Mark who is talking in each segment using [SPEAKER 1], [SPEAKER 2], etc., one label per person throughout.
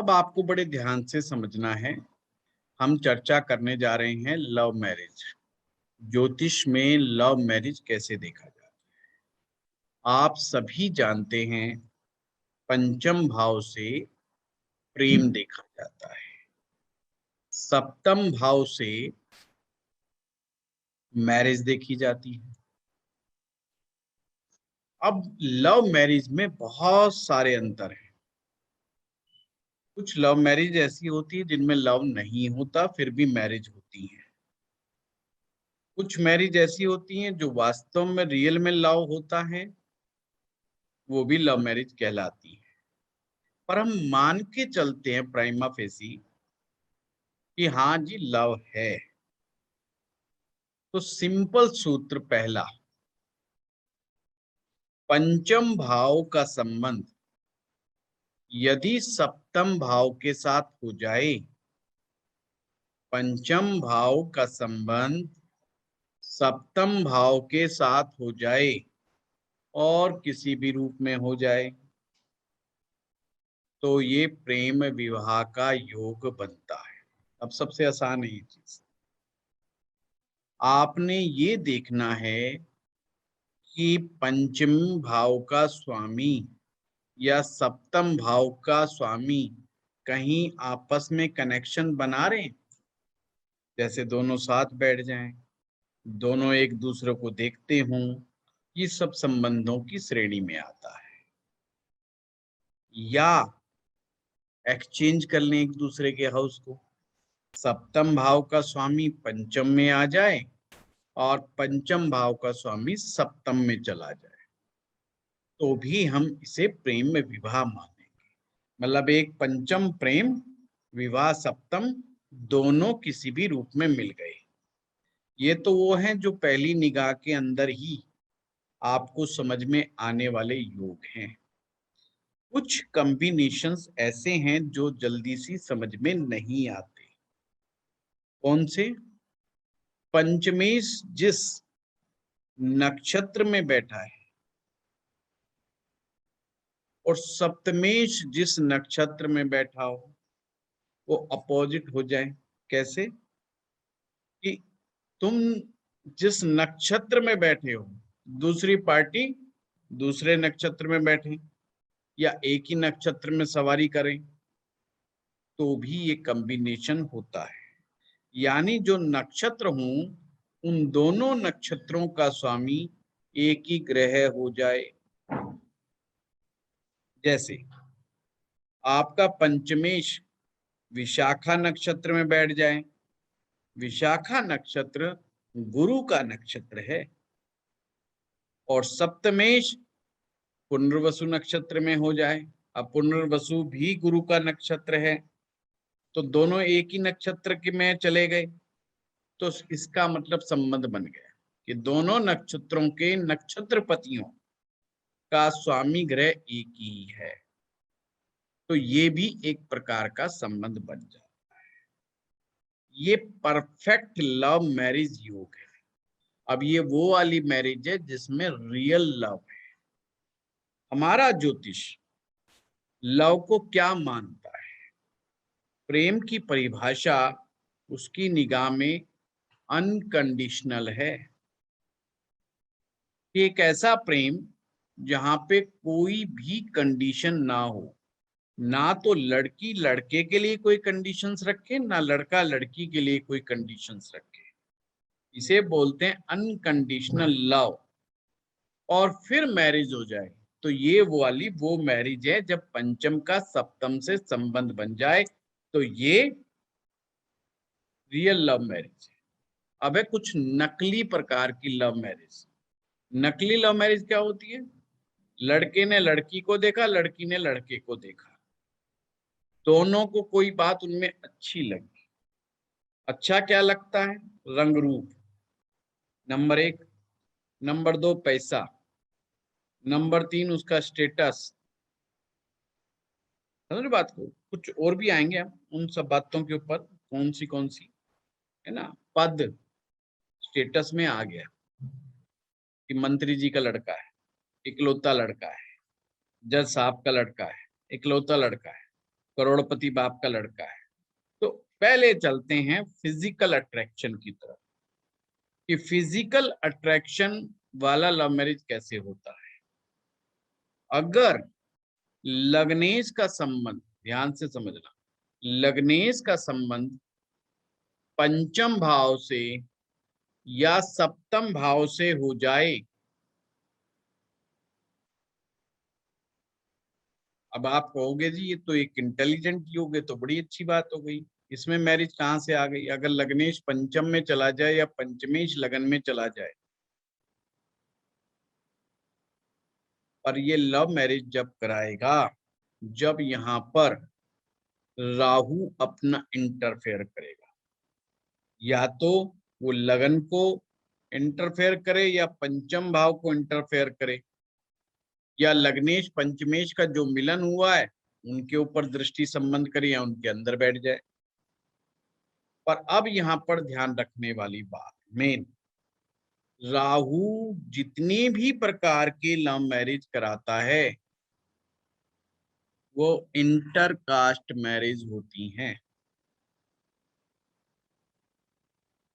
[SPEAKER 1] अब आपको बड़े ध्यान से समझना है। हम चर्चा करने जा रहे हैं लव मैरिज। ज्योतिष में लव मैरिज कैसे देखा जाता है। आप सभी जानते हैं पंचम भाव से प्रेम देखा जाता है, सप्तम भाव से मैरिज देखी जाती है। अब लव मैरिज में बहुत सारे अंतर हैं। कुछ लव मैरिज ऐसी होती है जिनमें लव नहीं होता फिर भी मैरिज होती है। कुछ मैरिज ऐसी होती हैं जो वास्तव में रियल में लव होता है, वो भी लव मैरिज कहलाती है। पर हम मान के चलते हैं प्राइमा फेसी कि हाँ जी लव है। तो सिंपल सूत्र पहला, पंचम भाव का संबंध यदि सप्तम भाव के साथ हो जाए, पंचम भाव का संबंध सप्तम भाव के साथ हो जाए और किसी भी रूप में हो जाए, तो ये प्रेम विवाह का योग बनता है। अब सबसे आसान है ये चीज। आपने ये देखना है कि पंचम भाव का स्वामी या सप्तम भाव का स्वामी कहीं आपस में कनेक्शन बना रहे हैं। जैसे दोनों साथ बैठ जाएं, दोनों एक दूसरे को देखते हों, ये सब संबंधों की श्रेणी में आता है। या एक्सचेंज कर लें एक दूसरे के हाउस को, सप्तम भाव का स्वामी पंचम में आ जाए और पंचम भाव का स्वामी सप्तम में चला जाए, तो भी हम इसे प्रेम में विवाह मानेंगे। मतलब एक पंचम प्रेम विवाह सप्तम दोनों किसी भी रूप में मिल गए। ये तो वो हैं जो पहली निगाह के अंदर ही आपको समझ में आने वाले योग हैं। कुछ कॉम्बिनेशंस ऐसे हैं जो जल्दी सी समझ में नहीं आते। कौन से? पंचमेश जिस नक्षत्र में बैठा है और सप्तमेश जिस नक्षत्र में बैठा हो, वो अपोजिट हो जाए। कैसे? कि तुम जिस नक्षत्र में बैठे हो, दूसरी पार्टी दूसरे नक्षत्र में बैठे या एक ही नक्षत्र में सवारी करें, तो भी ये कॉम्बिनेशन होता है। यानी जो नक्षत्र हूं, उन दोनों नक्षत्रों का स्वामी एक ही ग्रह हो जाए। जैसे आपका पंचमेश विशाखा नक्षत्र में बैठ जाए। विशाखा नक्षत्र गुरु का नक्षत्र है और सप्तमेश पुनर्वसु नक्षत्र में हो जाए। अब पुनर्वसु भी गुरु का नक्षत्र है, तो दोनों एक ही नक्षत्र के में चले गए, तो इसका मतलब संबंध बन गया कि दोनों नक्षत्रों के नक्षत्रपतियों का स्वामी ग्रह एक ही है। तो ये भी एक प्रकार का संबंध बन जाता है। ये परफेक्ट लव मैरिज योग है। अब ये वो वाली मैरिज है जिसमें रियल लव है। हमारा ज्योतिष लव को क्या मानता है? प्रेम की परिभाषा उसकी निगाह में अनकंडीशनल है। एक ऐसा प्रेम जहां पे कोई भी कंडीशन ना हो। ना तो लड़की लड़के के लिए कोई कंडीशंस रखे, ना लड़का लड़की के लिए कोई कंडीशंस रखे। इसे बोलते हैं अनकंडीशनल लव। और फिर मैरिज हो जाए, तो ये वो मैरिज है जब पंचम का सप्तम से संबंध बन जाए, तो ये रियल लव मैरिज है। अब है कुछ नकली प्रकार की लव मैरिज। नकली लव मैरिज क्या होती है? लड़के ने लड़की को देखा, लड़की ने लड़के को देखा, दोनों को कोई बात उनमें अच्छी लगी। अच्छा क्या लगता है? रंग रूप नंबर एक, नंबर दो पैसा, नंबर तीन उसका स्टेटस। समझ बात को? कुछ और भी आएंगे हम उन सब बातों के ऊपर, कौन सी है ना। पद स्टेटस में आ गया कि मंत्री जी का लड़का है, इकलौता लड़का है, जज साहब का लड़का है, इकलौता लड़का है। करोड़पति बाप का लड़का है। तो पहले चलते हैं फिजिकल अट्रैक्शन की तरफ कि फिजिकल अट्रैक्शन वाला लव मैरिज कैसे होता है। अगर लग्नेश का संबंध, ध्यान से समझना, लग्नेश का संबंध पंचम भाव से या सप्तम भाव से हो जाए, अब आप कहोगे जी ये तो एक इंटेलिजेंट योग है, तो बड़ी अच्छी बात हो गई, इसमें मैरिज कहाँ से आ गई। अगर लग्नेश पंचम में चला जाए या पंचमेश लगन में चला जाए, पर ये लव मैरिज जब कराएगा जब यहाँ पर राहु अपना इंटरफेयर करेगा, या तो वो लगन को इंटरफेयर करे या पंचम भाव को इंटरफेयर करे, या लग्नेश पंचमेश का जो मिलन हुआ है उनके ऊपर दृष्टि संबंध करे या उनके अंदर बैठ जाए। पर अब यहाँ पर ध्यान रखने वाली बात मेन, राहु जितनी भी प्रकार की लव मैरिज कराता है वो इंटरकास्ट मैरिज होती हैं।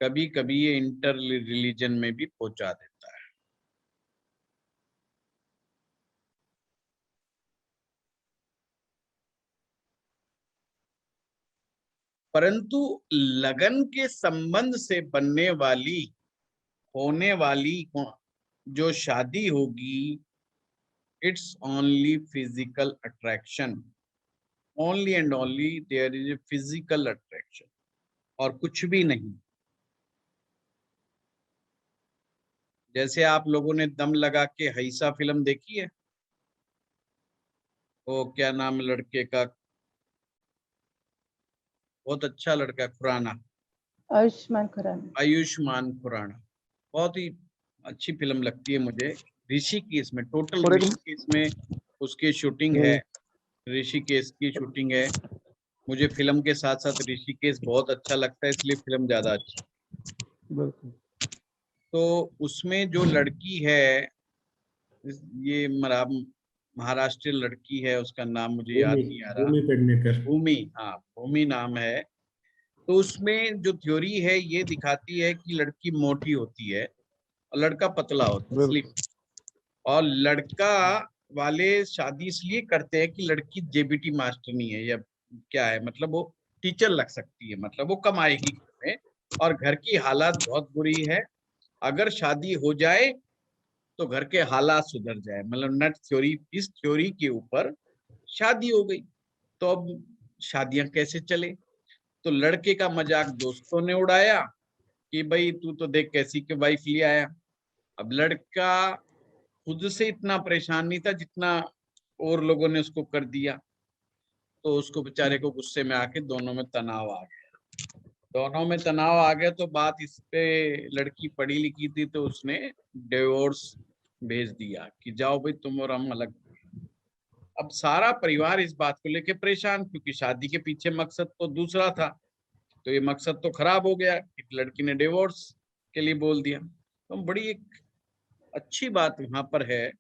[SPEAKER 1] कभी कभी ये इंटर रिलीजन में भी पहुंचा देता है। परंतु लगन के संबंध से बनने वाली, होने वाली जो शादी होगी, it's only physical attraction, only and only there is a physical attraction और कुछ भी नहीं। जैसे आप लोगों ने दम लगा के हैसा फिल्म देखी है, वो क्या नाम लड़के का, बहुत अच्छा लड़का, खुराना,
[SPEAKER 2] आयुष्मान खुराना।
[SPEAKER 1] आयुष्मान खुराना, बहुत ही अच्छी फिल्म लगती है मुझे। ऋषिकेश में, टोटल
[SPEAKER 3] और एक
[SPEAKER 1] ऋषिकेश में उसकी शूटिंग है, ऋषिकेश की शूटिंग है। मुझे फिल्म के साथ साथ ऋषिकेश बहुत अच्छा लगता है, इसलिए फिल्म ज्यादा अच्छी।
[SPEAKER 3] बिल्कुल।
[SPEAKER 1] तो उसमें जो लड़की है, ये महाराष्ट्र लड़की है, उसका नाम मुझे याद नहीं आ रहा,
[SPEAKER 4] भूमि पेडनेकर,
[SPEAKER 1] भूमि, हाँ भूमि नाम है। तो उसमें जो थ्योरी है ये दिखाती है कि लड़की मोटी होती है और लड़का पतला होता है, स्लिम। और लड़का वाले शादी इसलिए करते हैं कि लड़की जेबीटी मास्टरनी है या क्या है, मतलब वो टीचर लग सकती है, मतलब वो कमाएगी घर में और घर की हालात बहुत बुरी है। अगर शादी हो जाए तो घर के हालात सुधर जाए, मतलब नट थ्योरी, इस थ्योरी के ऊपर शादी हो गई। तो अब शादियां कैसे चले, तो लड़के का मजाक दोस्तों ने उड़ाया कि भाई तू तो देख कैसी के वाइफ ले आया। अब लड़का खुद से इतना परेशान नहीं था जितना और लोगों ने उसको कर दिया, तो उसको बेचारे को गुस्से में आके दोनों में तनाव आ गया। दोनों में तनाव आ गया तो बात इस पे, लड़की पढ़ी लिखी थी तो उसने डिवोर्स भेज दिया कि जाओ भाई तुम और हम अलग। अब सारा परिवार इस बात को लेके परेशान, क्योंकि शादी के पीछे मकसद तो दूसरा था, तो ये मकसद तो खराब हो गया, एक लड़की ने डिवोर्स के लिए बोल दिया। तो बड़ी एक अच्छी बात वहां पर है,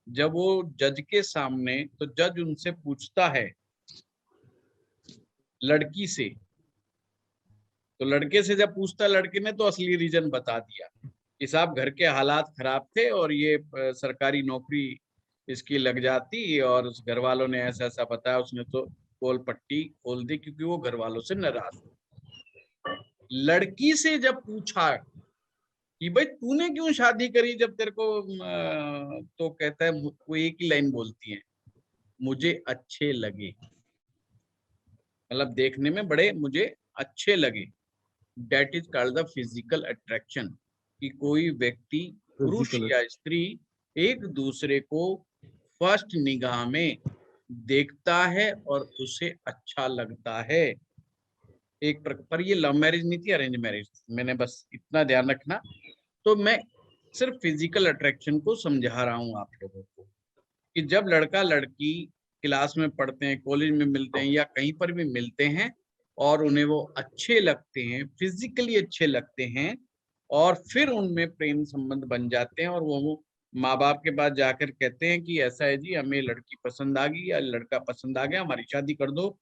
[SPEAKER 1] जब वो जज के सामने, तो जज उनसे पूछता है लड़की से, तो लड़के से जब पूछता, लड़के ने तो असली रीजन बता दिया कि साहब घर के हालात खराब थे और ये सरकारी नौकरी इसकी लग जाती, और उस घर वालों ने ऐसा ऐसा बताया, उसने तो पोल पट्टी खोल दी क्योंकि वो घर वालों से नाराज। लड़की से जब पूछा कि भाई तूने क्यों शादी करी जब तेरे को तो कहता है, वो एक ही लाइन बोलती है, मुझे अच्छे लगे, मतलब देखने में बड़े मुझे अच्छे लगे। That is called the physical attraction, कि कोई व्यक्ति, पुरुष या स्त्री, एक दूसरे को फर्स्ट निगाह में देखता है और उसे अच्छा लगता है। एक पर ये लव मैरिज नहीं थी, अरेंज मैरिज, मैंने बस इतना ध्यान रखना। तो मैं सिर्फ फिजिकल अट्रैक्शन को समझा रहा हूँ आप लोगों को, कि जब लड़का लड़की क्लास में पढ़ते हैं, कॉलेज में मिलते हैं या कहीं पर भी मिलते हैं और उन्हें वो अच्छे लगते हैं, फिजिकली अच्छे लगते हैं, और फिर उनमें प्रेम संबंध बन जाते हैं और वो माँ बाप के पास जाकर कहते हैं कि ऐसा है जी, हमें लड़की पसंद आ गई या लड़का पसंद आ गया, हमारी शादी कर दो,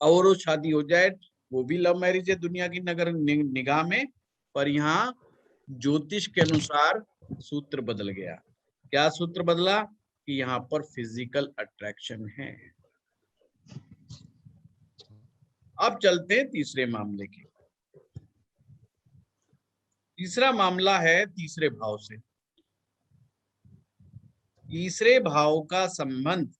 [SPEAKER 1] और वो शादी हो जाए। वो भी लव मैरिज है दुनिया की नगर निगाह में, पर यहाँ ज्योतिष के अनुसार सूत्र बदल गया। क्या सूत्र बदला? कि यहाँ पर फिजिकल अट्रैक्शन है। अब चलते हैं तीसरे मामले की। तीसरा मामला है तीसरे भाव से। तीसरे भाव का संबंध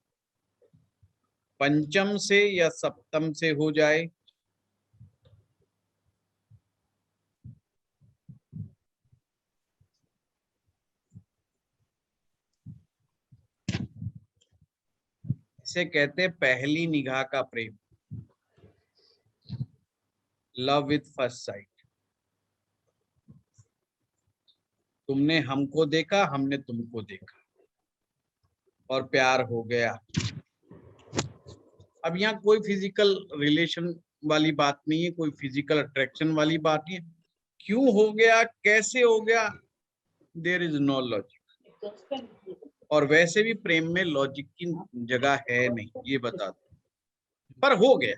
[SPEAKER 1] पंचम से या सप्तम से हो जाए, इसे कहते हैं पहली निगाह का प्रेम, लव विथ फर्स्ट साइट। तुमने हमको देखा, हमने तुमको देखा और प्यार हो गया। अब यहाँ कोई फिजिकल रिलेशन वाली बात नहीं है, कोई फिजिकल अट्रैक्शन वाली बात नहीं है। क्यों हो गया, कैसे हो गया, देयर इज नो लॉजिक। और वैसे भी प्रेम में लॉजिक की जगह है नहीं, ये बता दो, पर हो गया।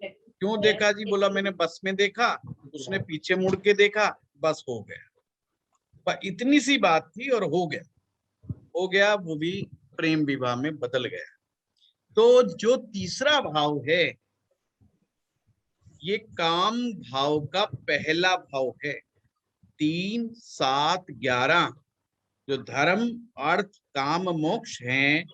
[SPEAKER 1] क्यों देखा जी? बोला मैंने बस में देखा, उसने पीछे मुड़ के देखा, बस हो गया। पर इतनी सी बात थी और हो गया। हो गया, वो भी प्रेम विवाह में बदल गया। तो जो तीसरा भाव है, ये काम भाव का पहला भाव है। 3, 7, 11 जो धर्म अर्थ काम मोक्ष हैं,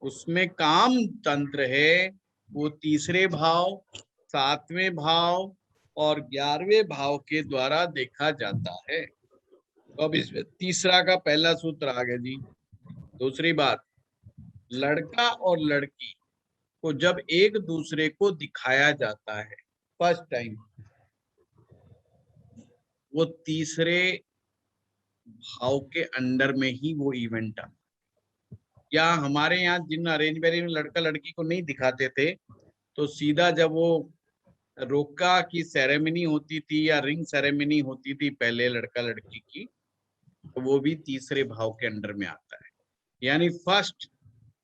[SPEAKER 1] उसमें काम तंत्र है, वो तीसरे भाव, 7वें भाव और 11वें भाव के द्वारा देखा जाता है। तो अब इसमें तीसरा का पहला सूत्र आ गया जी। दूसरी बात, लड़का और लड़की को जब एक दूसरे को दिखाया जाता है फर्स्ट टाइम, वो तीसरे भाव के अंडर में ही वो इवेंट आता। या हमारे यहाँ जिन अरेंज मैरिज में लड़का लड़की को नहीं दिखाते थे, तो सीधा जब वो रोका की सेरेमनी होती थी या रिंग सेरेमनी होती थी पहले लड़का लड़की की, तो वो भी तीसरे भाव के अंडर में आता है। यानी फर्स्ट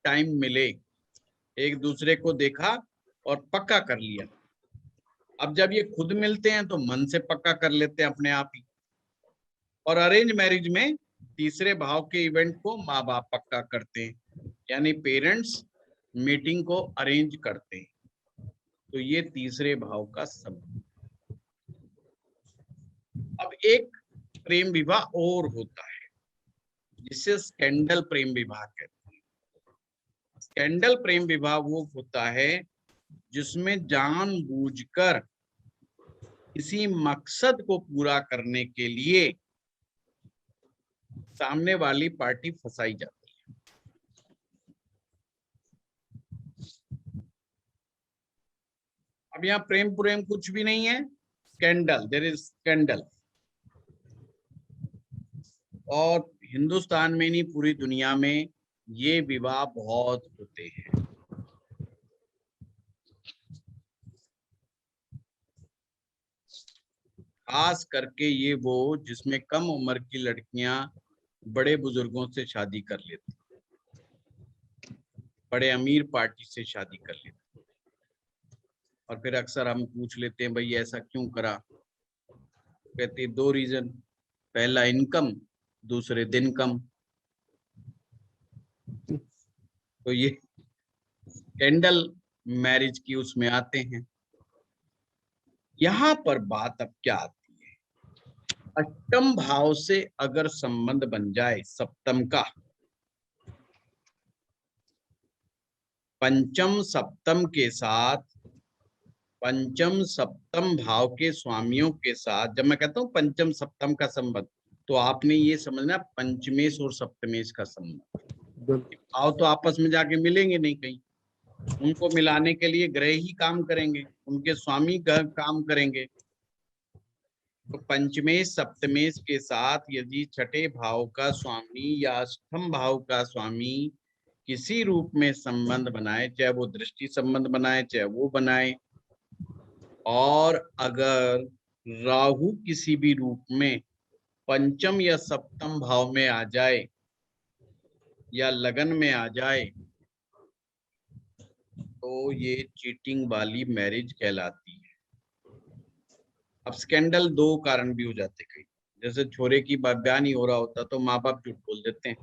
[SPEAKER 1] टाइम मिले, एक दूसरे को देखा और पक्का कर लिया। अब जब ये खुद मिलते हैं तो मन से पक्का कर लेते हैं अपने आप ही। और अरेंज मैरिज में तीसरे भाव के इवेंट को माँ बाप पक्का करते हैं, यानी पेरेंट्स मीटिंग को अरेंज करते हैं। तो ये तीसरे भाव का संबंध। अब एक प्रेम विवाह और होता है जिसे स्कैंडल प्रेम विवाह कहते हैं। स्कैंडल प्रेम विवाह वो होता है जिसमें जानबूझकर किसी मकसद को पूरा करने के लिए सामने वाली पार्टी फंसाई जाती है। अब यहाँ प्रेम प्रेम कुछ भी नहीं है, स्कैंडल, देयर इज स्कैंडल। और हिंदुस्तान में नहीं, पूरी दुनिया में ये विवाह बहुत होते हैं। खास करके ये वो जिसमें कम उम्र की लड़कियां बड़े बुजुर्गों से शादी कर लेती, बड़े अमीर पार्टी से शादी कर लेती। और फिर अक्सर हम पूछ लेते हैं भाई ऐसा क्यों करा? कहते 2 रीजन, पहला इनकम, दूसरे दिन कम। तो ये कैंडल मैरिज की उसमें आते हैं। यहां पर बात अब क्या आती है, अष्टम भाव से अगर संबंध बन जाए सप्तम का, पंचम सप्तम के साथ, पंचम सप्तम भाव के स्वामियों के साथ, जब मैं कहता हूं पंचम सप्तम का संबंध, तो आपने ये समझना पंचमेश और सप्तमेश का संबंध। भाव तो आपस में जाके मिलेंगे नहीं कहीं, उनको मिलाने के लिए ग्रह ही काम करेंगे, उनके स्वामी ग्रह काम करेंगे। तो पंचमेश सप्तमेश के साथ यदि छठे भाव का स्वामी या अष्टम भाव का स्वामी किसी रूप में संबंध बनाए, चाहे वो दृष्टि संबंध बनाए चाहे वो बनाए, और अगर राहु किसी भी रूप में पंचम या सप्तम भाव में आ जाए, या लगन में आ जाए तो ये चीटिंग वाली मैरिज कहलाती है। अब स्कैंडल दो कारण भी हो जाते कई, जैसे छोरे की ब्याह नहीं हो रहा होता तो माँ बाप झूठ बोल देते हैं,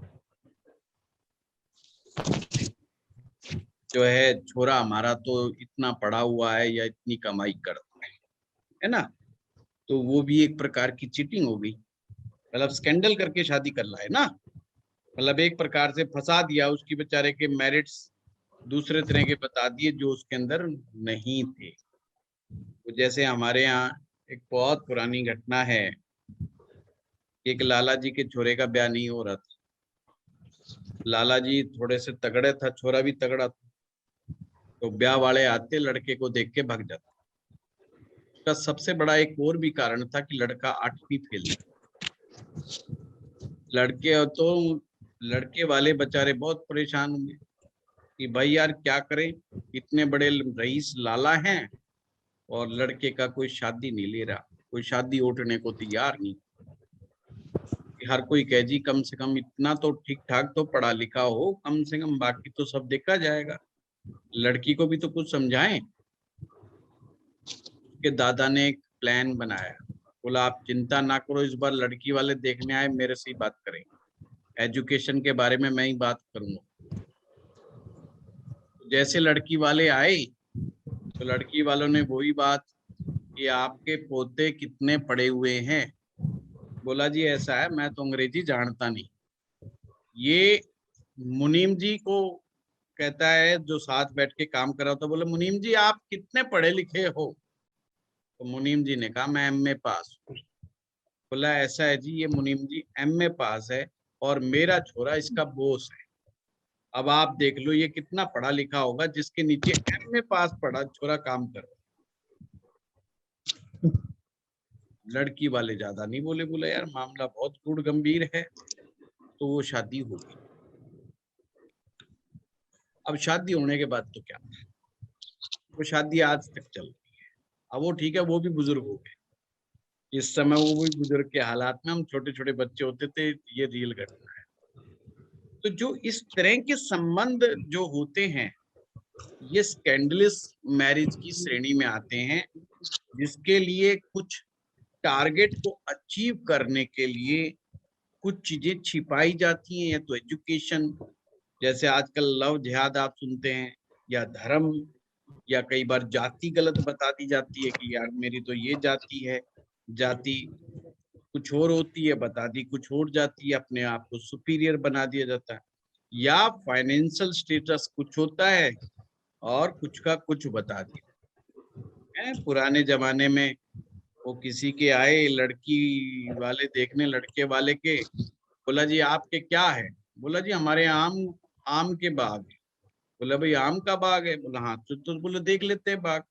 [SPEAKER 1] जो है छोरा हमारा तो इतना पढ़ा हुआ है या इतनी कमाई करता है ना, तो वो भी एक प्रकार की चीटिंग हो गई। मतलब स्कैंडल करके शादी कर रहा है ना, मतलब एक प्रकार से फंसा दिया, उसकी बेचारे के मेरिट्स दूसरे तरह के बता दिए जो उसके अंदर नहीं थे। तो जैसे हमारे यहाँ एक बहुत पुरानी घटना है, एक लाला जी के छोरे का ब्याह नहीं हो रहा था। लाला जी थोड़े से तगड़े था, छोरा भी तगड़ा था, तो ब्याह वाले आते लड़के को देख के भाग जाते। उसका सबसे बड़ा एक और भी कारण था कि लड़का 8वीं फेल था। लड़के तो लड़के वाले बेचारे बहुत परेशान होंगे कि भाई यार क्या करें, इतने बड़े रईस लाला हैं और लड़के का कोई शादी नहीं ले रहा, कोई शादी उठने को तैयार नहीं। हर कोई कहे जी कम से कम इतना तो ठीक ठाक तो पढ़ा लिखा हो कम से कम, बाकी तो सब देखा जाएगा, लड़की को भी तो कुछ समझाएं। उसके दादा ने एक प्लान बनाया, बोला आप चिंता ना करो, इस बार लड़की वाले देखने आए मेरे से ही बात करें, एजुकेशन के बारे में मैं ही बात करूंगा। जैसे लड़की वाले आए तो लड़की वालों ने वही बात कि आपके पोते कितने पढ़े हुए हैं। बोला जी ऐसा है, मैं तो अंग्रेजी जानता नहीं। ये मुनीम जी को कहता है जो साथ बैठ के काम कर रहा था, बोले मुनीम जी आप कितने पढ़े लिखे हो? तो मुनीम जी ने कहा मैं एमए पास हूँ। बोला ऐसा है जी, ये मुनीम जी एमए पास है और मेरा छोरा इसका बॉस है। अब आप देख लो ये कितना पढ़ा लिखा होगा जिसके नीचे एमए पास पढ़ा छोरा काम कर रहा है। लड़की वाले ज्यादा नहीं बोले, बोले यार मामला बहुत गूढ़ गंभीर है, तो वो शादी हो गई। अब शादी होने के बाद तो क्या, वो शादी आज तक चल रही है। अब वो ठीक है, वो भी बुजुर्ग हो गए, इस समय वो भी बुजुर्ग के हालात में, हम छोटे छोटे बच्चे होते थे, ये रियल घटना है। तो जो इस तरह के संबंध जो होते हैं ये स्कैंडलस मैरिज की श्रेणी में आते हैं, जिसके लिए कुछ टारगेट को अचीव करने के लिए कुछ चीजें छिपाई जाती हैं, या तो एजुकेशन, जैसे आजकल लव जिहाद आप सुनते हैं, या धर्म, या कई बार जाति गलत बता दी जाती है कि यार मेरी तो ये जाति है, जाति कुछ और होती है, बता दी कुछ और जाती है, अपने आप को सुपीरियर बना दिया जाता है। या फाइनेंशियल स्टेटस कुछ होता है और कुछ का कुछ बता दिया है। पुराने जमाने में वो किसी के आए लड़की वाले देखने, लड़के वाले के, बोला जी आपके क्या है? बोला जी हमारे आम आम के बाग है। बोला भाई आम का बाग है? बोला हाँ, तो बोले देख लेते हैं बाग।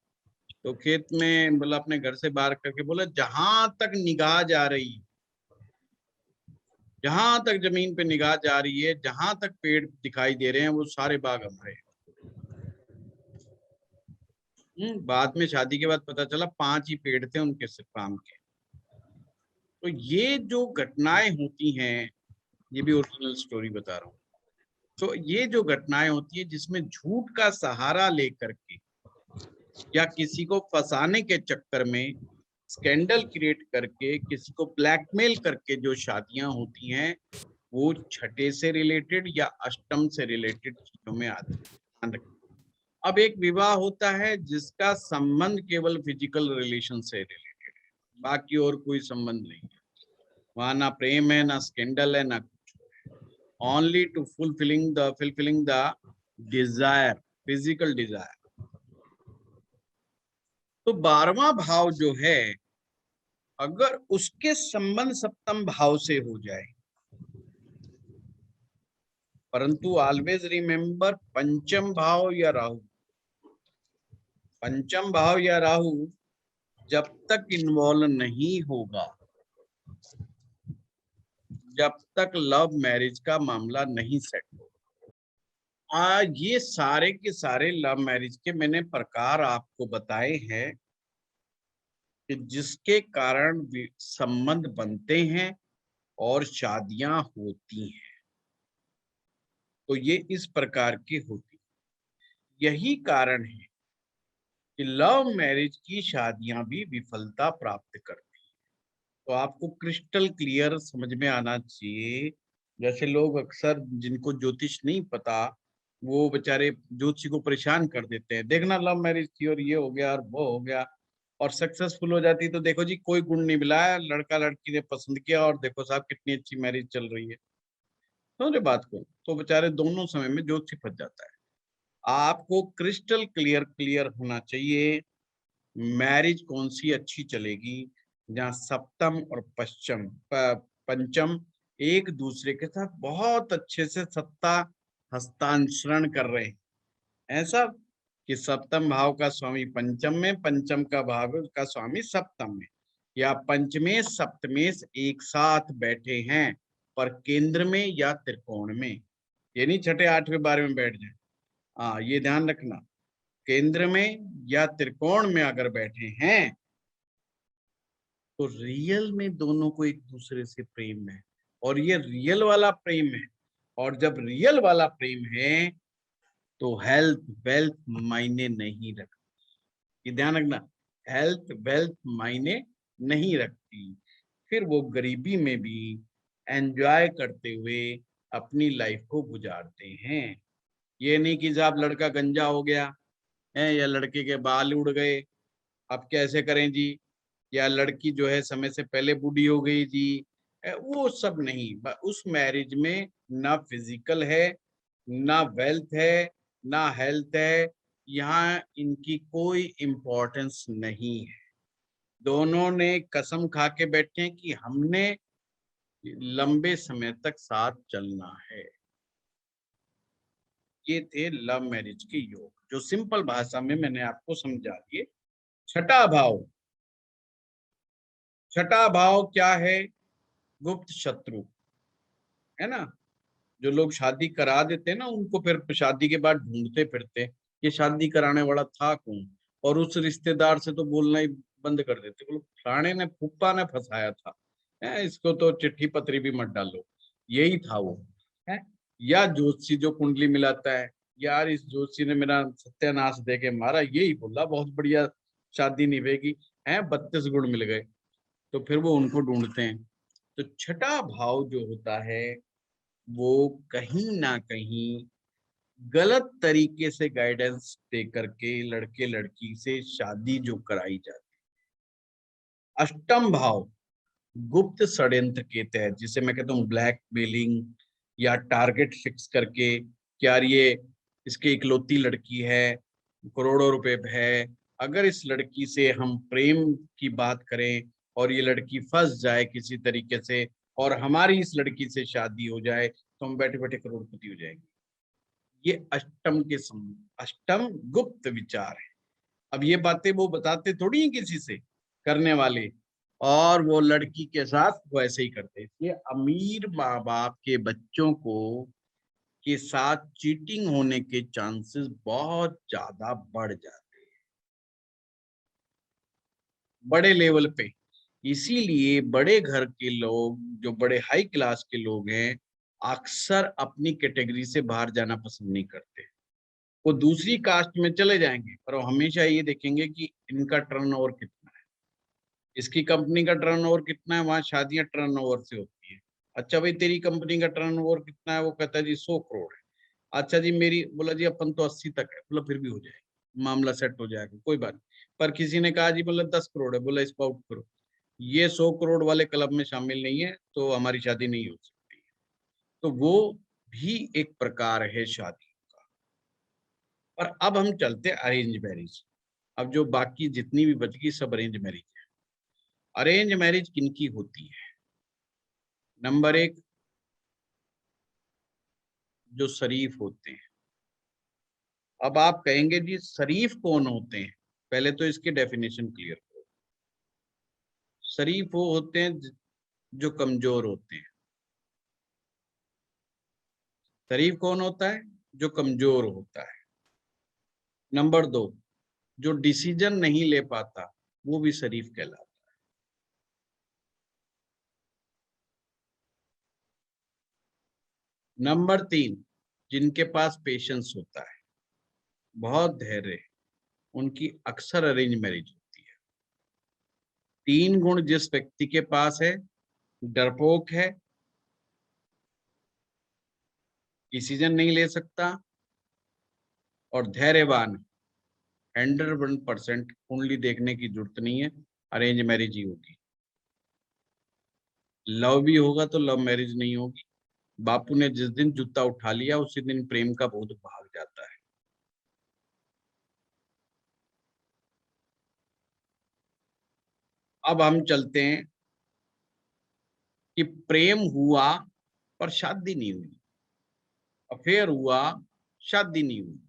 [SPEAKER 1] तो खेत में, बोला अपने घर से बाहर करके, बोला जहां तक निगाह जा रही, जहां तक जमीन पे निगाह जा रही है, जहां तक पेड़ दिखाई दे रहे हैं, वो सारे बाग हमारे हैं। बाद में शादी के बाद पता चला 5 ही पेड़ थे उनके सिर्फ आम के। तो ये जो घटनाएं होती हैं, ये भी ओरिजिनल स्टोरी बता रहा हूँ। तो ये जो घटनाएं होती है जिसमें झूठ का सहारा लेकर के या किसी को फंसाने के चक्कर में स्कैंडल क्रिएट करके किसी को ब्लैकमेल करके जो शादियां होती हैं, वो छठे से रिलेटेड या अष्टम से रिलेटेड चीजों में आती है। अब एक विवाह होता है जिसका संबंध केवल फिजिकल रिलेशन से रिलेटेड है, बाकी और कोई संबंध नहीं है। वहां ना प्रेम है, ना स्कैंडल है, ना कुछ, only to fulfilling the desire, physical desire. तो 12वां भाव जो है, अगर उसके संबंध सप्तम भाव से हो जाए, परंतु ऑलवेज रिमेंबर पंचम भाव या राहु, पंचम भाव या राहु जब तक इन्वॉल्व नहीं होगा, जब तक लव मैरिज का मामला नहीं सेट हो। ये सारे के सारे लव मैरिज के मैंने प्रकार आपको बताए हैं कि जिसके कारण संबंध बनते हैं और शादियां होती हैं। तो ये इस प्रकार की होती है। यही कारण है कि लव मैरिज की शादियां भी विफलता प्राप्त करती हैं। तो आपको क्रिस्टल क्लियर समझ में आना चाहिए। जैसे लोग अक्सर जिनको ज्योतिष नहीं पता, वो बेचारे ज्योतिषी को परेशान कर देते हैं, देखना लव मैरिज थी और ये हो गया और वो हो गया, और सक्सेसफुल हो जाती तो देखो जी कोई गुण नहीं मिला है, लड़का लड़की ने पसंद किया और देखो साहब कितनी अच्छी मैरिज चल रही है। समझे बात को? तो बेचारे दोनों समय में ज्योतिषी फंस जाता है। आपको क्रिस्टल क्लियर क्लियर होना चाहिए मैरिज कौन सी अच्छी चलेगी, जहाँ सप्तम और पंचम एक दूसरे के साथ बहुत अच्छे से सत्ता हस्तांतरण कर रहे हैं। ऐसा कि सप्तम भाव का स्वामी पंचम में, पंचम का भाव का स्वामी सप्तम में, या पंचमें सप्तमेश एक साथ बैठे हैं पर केंद्र में या त्रिकोण में। ये नहीं छठे आठवें बारे में बैठ जाए। हाँ, ये ध्यान रखना, केंद्र में या त्रिकोण में अगर बैठे हैं तो रियल में दोनों को एक दूसरे से प्रेम है, और ये रियल वाला प्रेम है। और जब रियल वाला प्रेम है तो हेल्थ वेल्थ मायने नहीं रखती। ये ध्यान रखना, हेल्थ वेल्थ मायने नहीं रखती। फिर वो गरीबी में भी एंजॉय करते हुए अपनी लाइफ को गुजारते हैं। ये नहीं कि साहब लड़का गंजा हो गया है या लड़के के बाल उड़ गए, अब कैसे करें जी, या लड़की जो है समय से पहले बूढ़ी हो गई जी। वो सब नहीं। उस मैरिज में ना फिजिकल है, ना वेल्थ है, ना हेल्थ है। यहाँ इनकी कोई इम्पोर्टेंस नहीं है। दोनों ने कसम खा के बैठे हैं कि हमने लंबे समय तक साथ चलना है। ये थे लव मैरिज के योग, जो सिंपल भाषा में मैंने आपको समझा दिए। छठा भाव, छठा भाव क्या है? गुप्त शत्रु, है ना। जो लोग शादी करा देते हैं ना, उनको फिर शादी के बाद ढूंढते फिरते, ये शादी कराने वाला था कौन, और उस रिश्तेदार से तो बोलना ही बंद कर देते, बोलो फलाने ने फूफा ने फंसाया था, इसको तो चिट्ठी पत्री भी मत डालो। यही था वो, है। या ज्योतिषी जो कुंडली मिलाता है, यार इस ज्योतिषी ने मेरा सत्यानाश दे के मारा, यही बोला बहुत बढ़िया शादी निभेगी, है 32 गुण मिल गए। तो फिर वो उनको ढूंढते हैं। तो छठा भाव जो होता है वो कहीं ना कहीं गलत तरीके से गाइडेंस दे करके लड़के लड़की से शादी जो कराई जाती है। अष्टम भाव गुप्त षड्यंत्र के तहत, जिसे मैं कहता हूँ ब्लैक मेलिंग, या टारगेट फिक्स करके कि यार ये इसकी इकलौती लड़की है, करोड़ों रुपए है, अगर इस लड़की से हम प्रेम की बात करें और ये लड़की फंस जाए किसी तरीके से और हमारी इस लड़की से शादी हो जाए तो हम बैठे बैठे करोड़पति हो जाएंगे। ये अष्टम के अष्टम गुप्त विचार है। अब ये बातें वो बताते थोड़ी हैं किसी से, करने वाले, और वो लड़की के साथ वैसे ही करते हैं। इसलिए अमीर माँ बाप के बच्चों को के साथ चीटिंग होने के चांसेस बहुत ज्यादा बढ़ जाते हैं, बड़े लेवल पे। इसीलिए बड़े घर के लोग, जो बड़े हाई क्लास के लोग हैं, अक्सर अपनी कैटेगरी से बाहर जाना पसंद नहीं करते। वो दूसरी कास्ट में चले जाएंगे पर वो हमेशा ये देखेंगे कि इनका टर्नओवर कितना है, इसकी कंपनी का टर्नओवर कितना है, वहां शादियां टर्नओवर से होती है। अच्छा भाई तेरी कंपनी का टर्नओवर कितना है, वो कहता है जी 100 करोड़ है। अच्छा जी मेरी, बोला जी अपन तो 80 तक है, बोला फिर भी हो जाएगा, मामला सेट हो जाएगा, कोई बात नहीं। पर किसी ने कहा जी मतलब 10 करोड़ है, बोला इसको आउट करो, ये 100 करोड़ वाले क्लब में शामिल नहीं है तो हमारी शादी नहीं हो सकती। तो वो भी एक प्रकार है शादी का। और अब हम चलते अरेंज मैरिज। अब जो बाकी जितनी भी बच गई सब अरेंज मैरिज है। अरेंज मैरिज किनकी होती है? नंबर एक, जो शरीफ होते हैं। अब आप कहेंगे जी शरीफ कौन होते हैं, पहले तो इसकी डेफिनेशन क्लियर करो। शरीफ वो होते हैं जो कमजोर होते हैं। शरीफ कौन होता है? जो कमजोर होता है। नंबर दो, जो डिसीजन नहीं ले पाता वो भी शरीफ कहलाता है। नंबर तीन, जिनके पास पेशेंस होता है, बहुत धैर्य है, उनकी अक्सर अरेंज मैरिज होती है। 3 गुण जिस व्यक्ति के पास है, डरपोक है, डिसीजन नहीं ले सकता, और धैर्यवान, 101% कुंडली देखने की जरूरत नहीं है, अरेंज मैरिज ही होगी। लव भी होगा तो लव मैरिज नहीं होगी। बापू ने जिस दिन जूता उठा लिया उसी दिन प्रेम का भूत भाग जाता है। अब हम चलते हैं कि प्रेम हुआ पर शादी नहीं हुई, अफेयर हुआ, शादी नहीं हुई।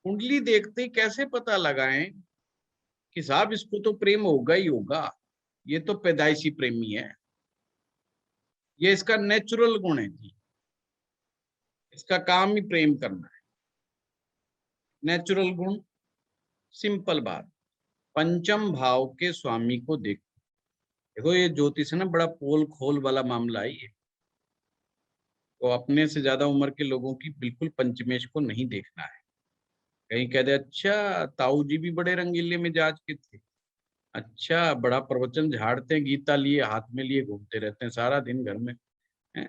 [SPEAKER 1] कुंडली देखते ही कैसे पता लगाएं कि साहब इसको तो प्रेम होगा ही होगा, ये तो पैदाइशी प्रेमी है, ये इसका नेचुरल गुण है जी, इसका काम ही प्रेम करना है। नेचुरल गुण, सिंपल बात। पंचम भाव के स्वामी को देखो। देखो ये ज्योतिष है ना, बड़ा पोल खोल वाला मामला है ये। तो अपने से ज्यादा उम्र के लोगों की बिल्कुल पंचमेश को नहीं देखना है। कहीं कह दे अच्छा ताऊ जी भी बड़े रंगीले मिजाज के थे, अच्छा बड़ा प्रवचन झाड़ते हैं, गीता लिए हाथ में लिए घूमते रहते हैं सारा दिन घर में, हैं?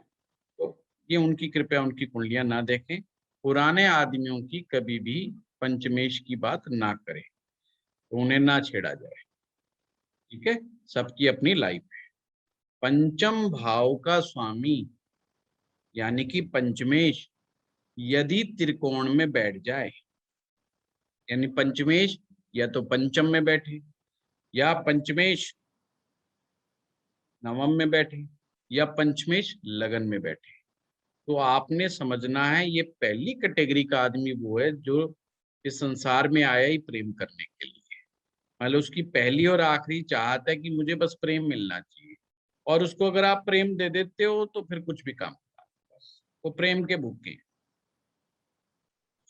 [SPEAKER 1] तो ये उनकी कृपया, उनकी कुंडलियां ना देखें। पुराने आदमियों की कभी भी पंचमेश की बात ना करें, तो उन्हें ना छेड़ा जाए। ठीक है, सबकी अपनी लाइफ है। पंचम भाव का स्वामी यानी कि पंचमेश यदि त्रिकोण में बैठ जाए, यानी पंचमेश या तो पंचम में बैठे, या पंचमेश नवम में बैठे, या पंचमेश लगन में बैठे, तो आपने समझना है ये पहली कैटेगरी का आदमी वो है जो इस संसार में आया ही प्रेम करने के लिए। मतलब उसकी पहली और आखिरी चाहत है कि मुझे बस प्रेम मिलना चाहिए, और उसको अगर आप प्रेम दे देते हो तो फिर कुछ भी काम नहीं। बस वो प्रेम के भूखे हैं,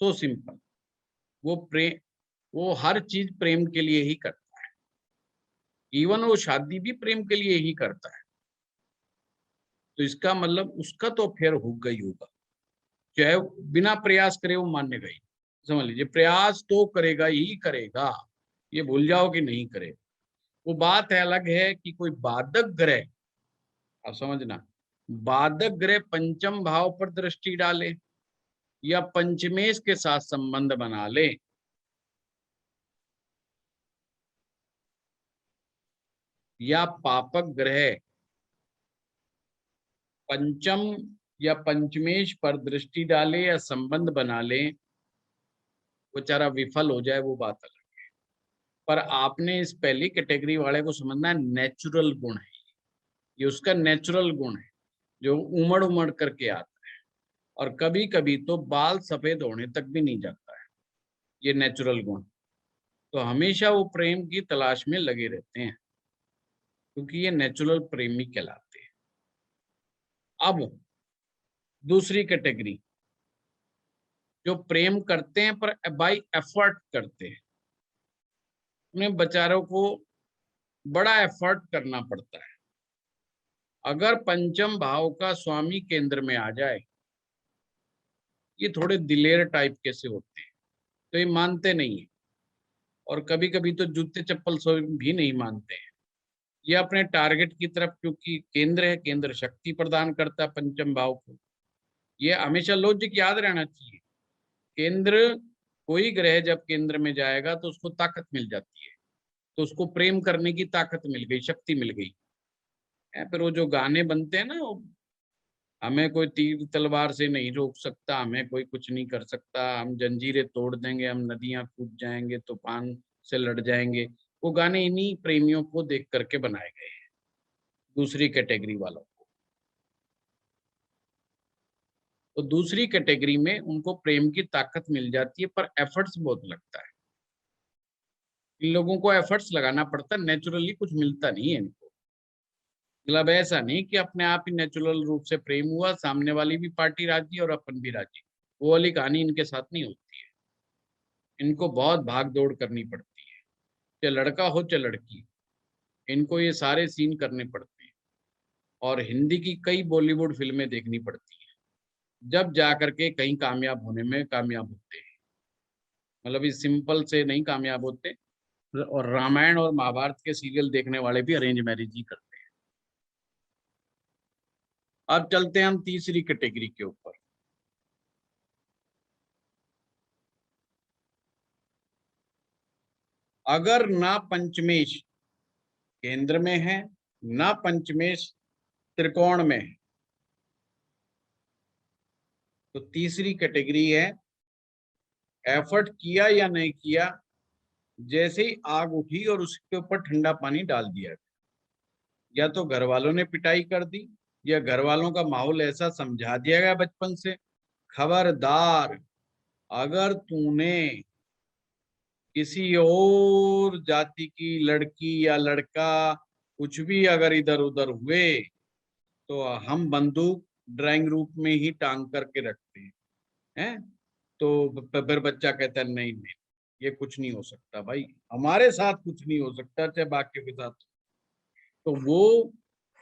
[SPEAKER 1] सो सिंपल। वो प्रेम, वो हर चीज प्रेम के लिए ही करता है, इवन वो शादी भी प्रेम के लिए ही करता है। तो इसका मतलब उसका तो अफेयर होगा ही होगा, चाहे वो बिना प्रयास करे वो मानेगा ही। समझ लीजिए, प्रयास तो करेगा ही करेगा, ये भूल जाओ कि नहीं करेगा। वो बात है, अलग है कि कोई बाधक ग्रह, आप समझना, बाधक ग्रह पंचम भाव पर दृष्टि डाले या पंचमेश के साथ संबंध बना ले, या पापक ग्रह पंचम या पंचमेश पर दृष्टि डाले या संबंध बना ले, वो बेचारा विफल हो जाए, वो बात अलग। पर आपने इस पहली कैटेगरी वाले को समझना है, नेचुरल गुण है, ये उसका नेचुरल गुण है जो उमड़ उमड़ करके आता है, और कभी कभी तो बाल सफेद होने तक भी नहीं जाता है, ये नेचुरल गुण। तो हमेशा वो प्रेम की तलाश में लगे रहते हैं, क्योंकि ये नेचुरल प्रेमी कहलाते हैं। अब दूसरी कैटेगरी, जो प्रेम करते हैं पर बाई एफर्ट करते हैं, उन्हें बेचारों को बड़ा एफर्ट करना पड़ता है। अगर पंचम भाव का स्वामी केंद्र में आ जाए, ये थोड़े दिलेर टाइप के से होते हैं, तो ये मानते नहीं है, और कभी कभी तो जूते चप्पल सो भी नहीं मानते हैं। ये अपने टारगेट की तरफ, क्योंकि केंद्र है, केंद्र शक्ति प्रदान करता है पंचम भाव को। ये हमेशा लॉजिक याद रहना चाहिए। केंद्र, कोई ग्रह जब केंद्र में जाएगा तो उसको ताकत मिल जाती है, तो उसको प्रेम करने की ताकत मिल गई, शक्ति मिल गई है। फिर वो जो गाने बनते हैं ना, वो हमें कोई तीर तलवार से नहीं रोक सकता, हमें कोई कुछ नहीं कर सकता, हम जंजीरें तोड़ देंगे, हम नदियां कूद जाएंगे, तूफान से लड़ जाएंगे, वो गाने इन्हीं प्रेमियों को देख करके बनाए गए हैं, दूसरी कैटेगरी वालों को। तो दूसरी कैटेगरी में उनको प्रेम की ताकत मिल जाती है, पर एफर्ट्स बहुत लगता है। इन लोगों को एफर्ट्स लगाना पड़ता है, नेचुरली कुछ मिलता नहीं है इनको। मतलब ऐसा नहीं कि अपने आप ही नेचुरल रूप से प्रेम हुआ, सामने वाली भी पार्टी राजी और अपन भी राजी, वो वाली कहानी इनके साथ नहीं होती है। इनको बहुत भाग दौड़ करनी पड़ती है, चाहे लड़का हो चाहे लड़की, इनको ये सारे सीन करने पड़ते हैं। और हिंदी की कई बॉलीवुड फिल्में देखनी पड़ती हैं, जब जा करके कहीं कामयाब होने में कामयाब होते हैं। मतलब इस सिंपल से नहीं कामयाब होते। और रामायण और महाभारत के सीरियल देखने वाले भी अरेंज मैरिज ही करते हैं। अब चलते हैं हम तीसरी कैटेगरी के ऊपर। अगर ना पंचमेश केंद्र में है, ना पंचमेश त्रिकोण में है, तो तीसरी कैटेगरी है एफर्ट किया या नहीं किया, जैसे ही आग उठी और उसके ऊपर ठंडा पानी डाल दिया, या तो घर वालों ने पिटाई कर दी, या घर वालों का माहौल ऐसा समझा दिया गया बचपन से, खबरदार अगर तूने किसी और जाति की लड़की या लड़का कुछ भी अगर इधर उधर हुए, तो हम बंदूक ड्राइंग रूम में ही टांग करके रखते हैं। तो फिर बच्चा कहता है नहीं नहीं, ये कुछ नहीं हो सकता भाई, हमारे साथ कुछ नहीं हो सकता, चाहे बाकी के साथ। तो वो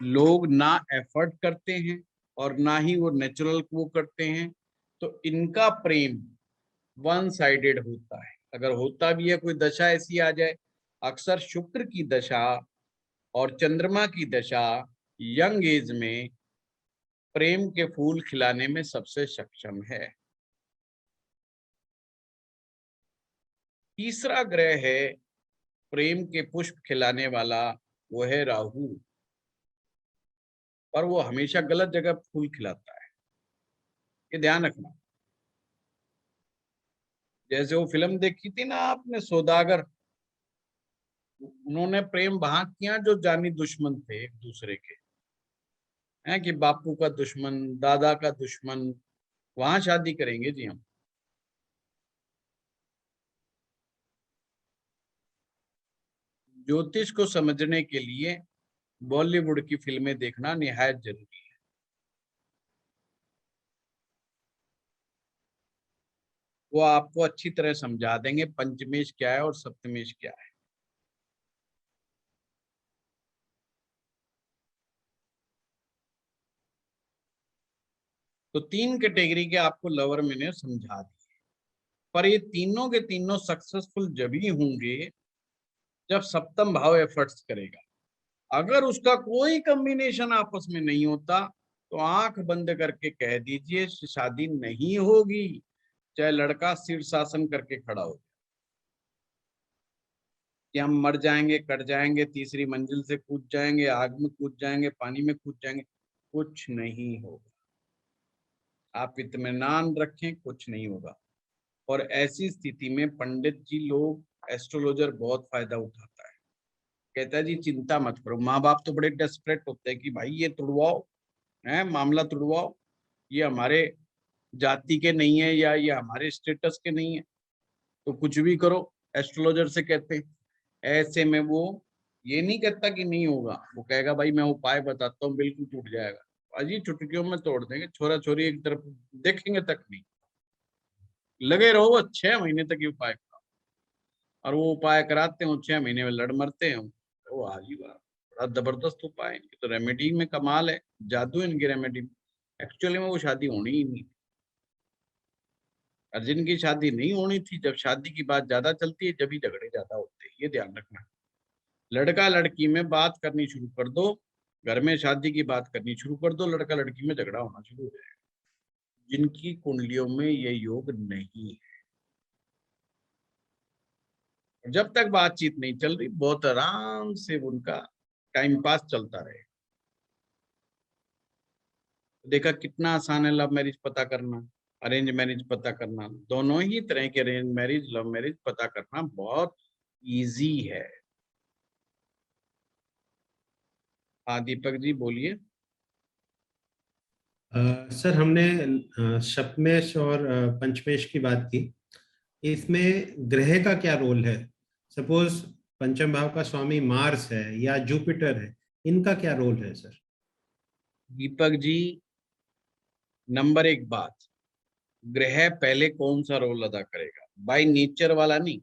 [SPEAKER 1] लोग ना एफर्ट करते हैं और ना ही वो नेचुरल वो करते हैं। तो इनका प्रेम वन साइडेड होता है। अगर होता भी है, कोई दशा ऐसी आ जाए, अक्सर शुक्र की दशा और चंद्रमा की दशा यंग एज में प्रेम के फूल खिलाने में सबसे सक्षम है। तीसरा ग्रह है प्रेम के पुष्प खिलाने वाला, वो है राहु। पर वो हमेशा गलत जगह फूल खिलाता है, ये ध्यान रखना। जैसे वो फिल्म देखी थी ना आपने, सौदागर, उन्होंने प्रेम वहां किया जो जानी दुश्मन थे एक दूसरे के, हैं कि बापू का दुश्मन, दादा का दुश्मन, वहां शादी करेंगे जी हम। ज्योतिष को समझने के लिए बॉलीवुड की फिल्में देखना निहायत जरूरी है। वो आपको अच्छी तरह समझा देंगे पंचमेश क्या है और सप्तमेश क्या है। तो तीन कैटेगरी के आपको लवर मैंने समझा दिए, पर ये तीनों के तीनों सक्सेसफुल जब ही होंगे जब सप्तम भाव एफर्ट्स करेगा। अगर उसका कोई कॉम्बिनेशन आपस में नहीं होता, तो आंख बंद करके कह दीजिए शादी नहीं होगी, चाहे लड़का शीर्षासन करके खड़ा हो, कि हम मर जाएंगे, कट जाएंगे, तीसरी मंजिल से कूद जाएंगे, आग में कूद जाएंगे, पानी में कूद जाएंगे, कुछ नहीं होगा। आप इत्मीनान रखें, कुछ नहीं होगा। और ऐसी स्थिति में पंडित जी लोग, एस्ट्रोलॉजर बहुत फायदा उठाता है। कहता है जी चिंता मत करो। माँ बाप तो बड़े डेस्परेट होते हैं कि भाई ये तुड़वाओ, है मामला तुड़वाओ, ये हमारे जाति के नहीं है या ये हमारे स्टेटस के नहीं है, तो कुछ भी करो, एस्ट्रोलॉजर से कहते हैं। ऐसे में वो ये नहीं कहता कि नहीं होगा, वो कहेगा भाई मैं उपाय बताता हूँ, बिल्कुल टूट जाएगा। अजी चुटकियों में तोड़ देंगे, छोरा छोरी एक तरफ देखेंगे तक नहीं, लगे रहो वो 6 महीने तक ये उपाय कराओ। और वो उपाय कराते हैं, 6 महीने में लड़ मरते हैं वो। हाजी वाह, बड़ा जबरदस्त उपाय है इनकी, तो रेमेडी में कमाल है, जादू है इनकी रेमेडी में। एक्चुअली में वो शादी होनी ही नहीं, और जिनकी शादी नहीं होनी थी, जब शादी की बात ज्यादा चलती है जब ही झगड़े ज्यादा होते हैं, ये ध्यान रखना। लड़का लड़की में बात करनी शुरू कर दो, घर में शादी की बात करनी शुरू कर दो, लड़का लड़की में झगड़ा होना शुरू हो जाएगा। जिनकी कुंडलियों में ये योग नहीं है, जब तक बातचीत नहीं चल रही, बहुत आराम से उनका टाइम पास चलता रहे। देखा कितना आसान है लव मैरिज पता करना, अरेंज मैरिज पता करना। दोनों ही तरह के अरेंज मैरिज, लव मैरिज पता करना बहुत इजी है। हाँ दीपक जी बोलिए।
[SPEAKER 3] सर हमने शतमेश और पंचमेश की बात की। इसमें ग्रह का क्या रोल है? सपोज पंचम भाव का स्वामी मार्स है या जुपिटर है, इनका क्या रोल है सर?
[SPEAKER 1] दीपक जी, नंबर एक बात, ग्रह पहले कौन सा रोल अदा करेगा, बाय नेचर वाला नहीं,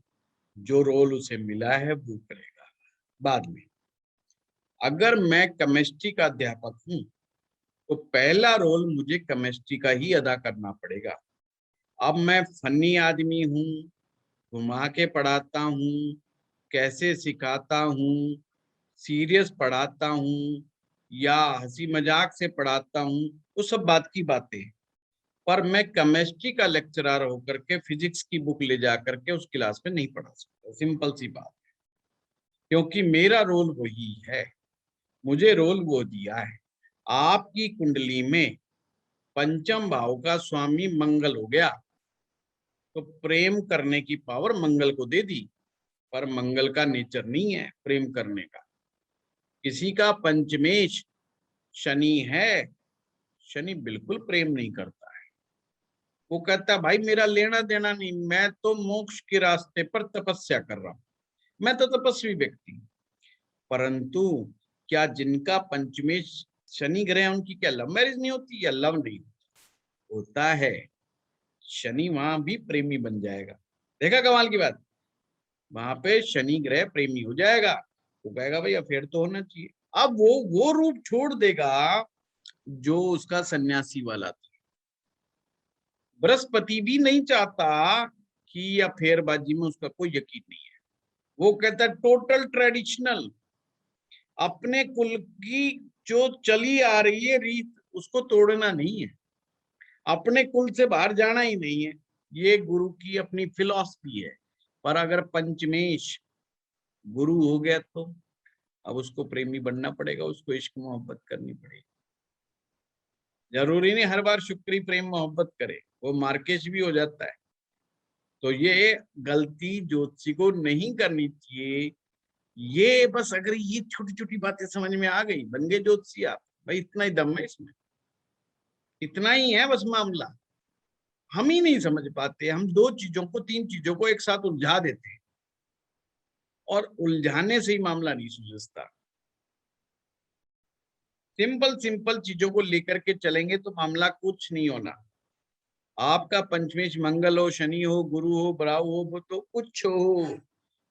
[SPEAKER 1] जो रोल उसे मिला है वो करेगा बाद में। अगर मैं केमिस्ट्री का अध्यापक हूं तो पहला रोल मुझे केमिस्ट्री का ही अदा करना पड़ेगा। अब मैं फनी आदमी हूँ, घुमा के पढ़ाता हूँ, कैसे सिखाता हूँ, सीरियस पढ़ाता हूँ या हंसी मजाक से पढ़ाता हूँ, वो सब बात की बातें हैं। पर मैं केमिस्ट्री का लेक्चरर होकर के फिजिक्स की बुक ले जा करके उस क्लास में नहीं पढ़ा सकता। सिंपल सी बात है, क्योंकि मेरा रोल वही है, मुझे रोल वो दिया है। आपकी कुंडली में पंचम भाव का स्वामी मंगल हो गया तो प्रेम करने की पावर मंगल को दे दी, पर मंगल का नेचर नहीं है प्रेम करने का। किसी का पंचमेश शनि है, शनि बिल्कुल प्रेम नहीं करता है। वो कहता है भाई मेरा लेना देना नहीं, मैं तो मोक्ष के रास्ते पर तपस्या कर रहा हूं, मैं तो तपस्वी व्यक्ति हूं। परंतु क्या जिनका पंचमेश शनि ग्रह है उनकी क्या लव मैरिज नहीं होती या लव नहीं होता है? शनि वहां भी प्रेमी बन जाएगा। देखा कमाल की बात, वहां पे शनि ग्रह प्रेमी हो जाएगा। वो कहेगा भाई अफेयर तो होना चाहिए। अब वो रूप छोड़ देगा जो उसका सन्यासी वाला था। बृहस्पति भी नहीं चाहता कि अफेयरबाजी में उसका कोई यकीन नहीं है। वो कहता है टोटल ट्रेडिशनल, अपने कुल की जो चली आ रही है रीत उसको तोड़ना नहीं है, अपने कुल से बाहर जाना ही नहीं है। ये गुरु की अपनी फिलॉसफी है। पर अगर पंचमेश गुरु हो गया तो अब उसको प्रेमी बनना पड़ेगा, उसको इश्क मोहब्बत करनी पड़ेगी। जरूरी नहीं हर बार शुक्र ही प्रेम मोहब्बत करे, वो मार्केश भी हो जाता है। तो ये गलती ज्योतिषी को नहीं करनी चाहिए। ये बस अगर ये छोटी छोटी बातें समझ में आ गई, बन गए ज्योतिषी आप। भाई इतना ही दम है इसमें, इतना ही है बस मामला। हम ही नहीं समझ पाते, हम दो चीजों को तीन चीजों को एक साथ उलझा देते हैं और उलझाने से ही मामला नहीं सुलझता। सिंपल सिंपल चीजों को लेकर के चलेंगे तो मामला कुछ नहीं होना। आपका पंचमेश मंगल हो, शनि हो, गुरु हो, राहु हो, वो तो कुछ हो,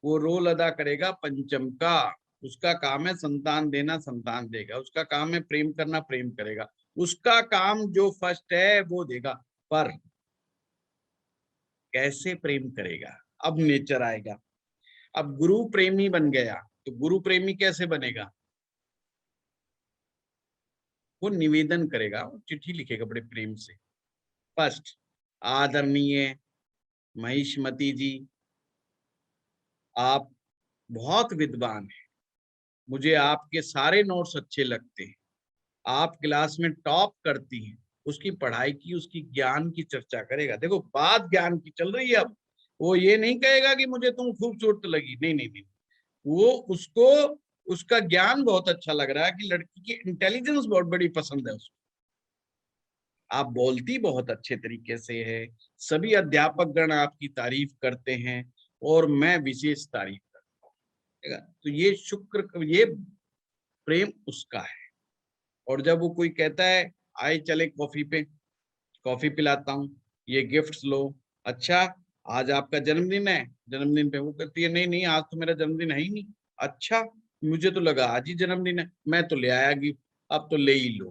[SPEAKER 1] वो रोल अदा करेगा पंचम का। उसका काम है संतान देना, संतान देगा। उसका काम है प्रेम करना, प्रेम करेगा। उसका काम जो फर्स्ट है वो देगा। पर कैसे प्रेम करेगा, अब नेचर आएगा। अब गुरु प्रेमी बन गया तो गुरु प्रेमी कैसे बनेगा? वो निवेदन करेगा, वो चिट्ठी लिखेगा बड़े प्रेम से। फर्स्ट, आदरणीय महिष्मती जी, आप बहुत विद्वान हैं, मुझे आपके सारे नोट्स अच्छे लगते हैं, आप क्लास में टॉप करती हैं। उसकी पढ़ाई की, उसकी ज्ञान की चर्चा करेगा। देखो बात ज्ञान की चल रही है। अब वो ये नहीं कहेगा कि मुझे तुम खूबसूरत लगी, नहीं नहीं नहीं, वो उसको उसका ज्ञान बहुत अच्छा लग रहा है कि लड़की की इंटेलिजेंस बहुत बड़ी पसंद है उसको। आप बोलती बहुत अच्छे तरीके से है, सभी अध्यापक गण आपकी तारीफ करते हैं और मैं विशेष तारीफ करता हूँ। तो ये शुक्र, ये प्रेम उसका है। और जब वो कोई कहता है आए चले कॉफी पे, कॉफी पिलाता हूँ, ये गिफ्ट्स लो, अच्छा आज आपका जन्मदिन है, जन्मदिन पे वो कहती है नहीं नहीं आज तो मेरा जन्मदिन है ही नहीं। अच्छा मुझे तो लगा आज ही जन्मदिन है, मैं तो ले आया गिफ्ट, अब तो ले ही लो।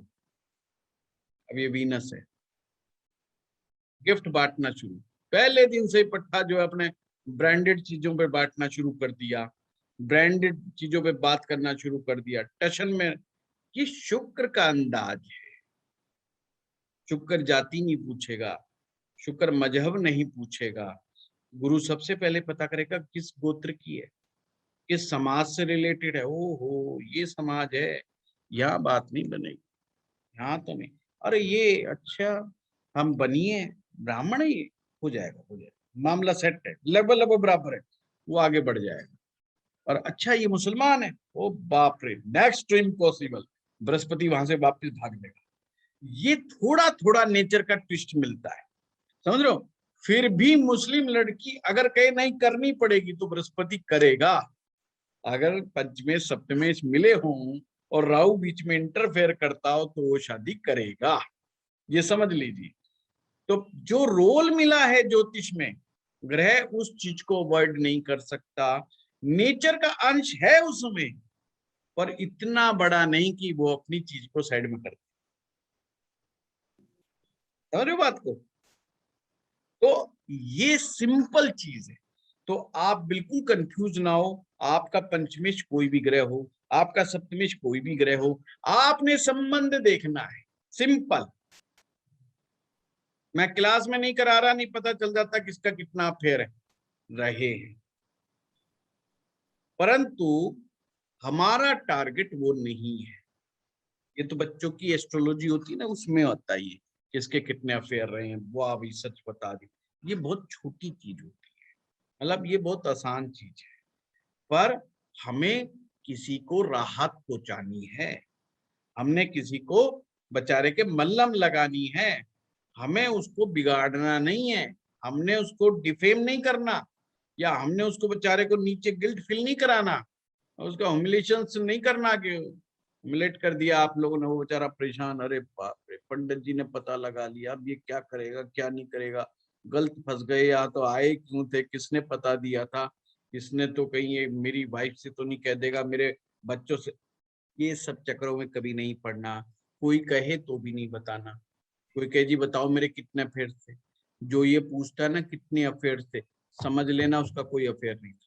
[SPEAKER 1] अब ये वीनस है, गिफ्ट बांटना शुरू, पहले दिन से पट्टा जो है अपने ब्रांडेड चीजों पे बांटना शुरू कर दिया, ब्रांडेड चीजों पे बात करना शुरू कर दिया टशन में। ये शुक्र का अंदाज है। शुक्र जाति नहीं पूछेगा, शुक्र मजहब नहीं पूछेगा। गुरु सबसे पहले पता करेगा किस गोत्र की है, किस समाज से रिलेटेड है। ओहो ये समाज है, यहाँ बात नहीं बनेगी, यहाँ तो नहीं। अरे ये अच्छा हम बनिए ब्राह्मण है, ये हो जाएगा, हो जाएगा, मामला सेट है, लेवल अब बराबर है, वो आगे बढ़ जाएगा। और अच्छा ये मुसलमान है, ओ बाप रे नेक्स्ट टू इम्पॉसिबल, बृहस्पति वहां से वापस भाग लेगा। ये थोड़ा थोड़ा नेचर का ट्विस्ट मिलता है, समझ रहे हो। फिर भी मुस्लिम लड़की अगर कहे नहीं करनी पड़ेगी तो बृहस्पति करेगा। अगर पंचमेश सप्तमेश मिले हों और राहु बीच में इंटरफेयर करता हो तो वो शादी करेगा, ये समझ लीजिए। तो जो रोल मिला है ज्योतिष में, ग्रह उस चीज को अवॉइड नहीं कर सकता, नेचर का अंश है उसमें। पर इतना बड़ा नहीं कि वो अपनी चीज को साइड में कर दे। समझ रहे हो बात को? तो ये सिंपल चीज है। तो आप बिल्कुल कंफ्यूज ना हो। आपका पंचमेश कोई भी ग्रह हो, आपका सप्तमेश कोई भी ग्रह हो, आपने संबंध देखना है। सिंपल। मैं क्लास में नहीं करा रहा, नहीं पता चल जाता किसका कितना अफेयर है रहे हैं। परंतु हमारा टारगेट वो नहीं है। ये तो बच्चों की एस्ट्रोलॉजी होती है ना, उसमें होता है ये किसके कितने अफेयर रहे हैं, वो अभी सच बता दी। ये बहुत छोटी चीज होती है, मतलब ये बहुत आसान चीज है। पर हमें किसी को राहत पहुंचानी है, हमने किसी को बेचारे के मल्लम लगानी है, हमें उसको बिगाड़ना नहीं है, हमने उसको डिफेम नहीं करना, या हमने उसको बेचारे को नीचे गिल्ट फील नहीं कराना, उसका ह्यूमिलेशन नहीं करना कि ह्यूमिलेट कर दिया आप लोगों ने, वो बेचारा परेशान, अरे बाप रे पंडित जी ने पता लगा लिया, अब ये क्या करेगा क्या नहीं करेगा, गलत फंस गए, या तो आए क्यों थे, किसने पता दिया था, किसने तो कहीं ये मेरी वाइफ से तो नहीं कह देगा, मेरे बच्चों से। ये सब चक्करों में कभी नहीं पड़ना। कोई कहे तो भी नहीं बताना। कोई कहे जी बताओ मेरे कितने अफेयर थे, जो ये पूछता है ना कितने अफेयर थे, समझ लेना उसका कोई अफेयर नहीं था।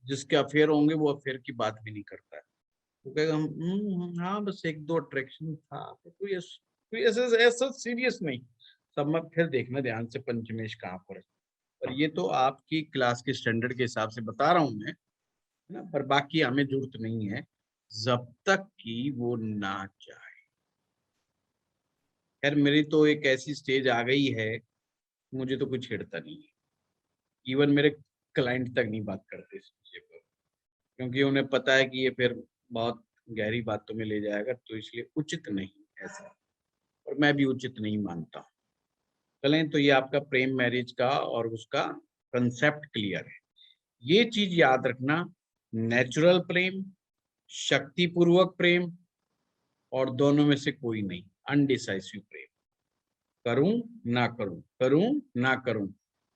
[SPEAKER 1] जिसके अफेयर होंगे वो अफेयर की बात भी नहीं करता है। वो कहेगा हाँ बस एक दो अट्रैक्शन था, तो कोई ऐसा ऐसा सीरियस नहीं। सब मैं फिर देखना ध्यान से पंचमेश कहाँ पर है। पर ये तो आपकी क्लास के स्टैंडर्ड के हिसाब से बता रहा हूँ मैं, है ना, पर बाकी हमें जरूरत नहीं है जब तक कि वो ना चाहे। खैर मेरी तो एक ऐसी स्टेज आ गई है, मुझे तो कुछ छेड़ता नहीं है। इवन मेरे क्लाइंट तक नहीं बात करते इस विषय पर, क्योंकि उन्हें पता है कि ये फिर बहुत गहरी बातों में ले जाएगा, तो इसलिए उचित नहीं ऐसा, और मैं भी उचित नहीं मानता हूँ। चलें, तो ये आपका प्रेम मैरिज का और उसका कंसेप्ट क्लियर है। ये चीज याद रखना, नेचुरल प्रेम, शक्तिपूर्वक प्रेम, और दोनों में से कोई नहीं, अनडिसाइसिव प्रेम, करूं ना करूं, करूं ना करूं,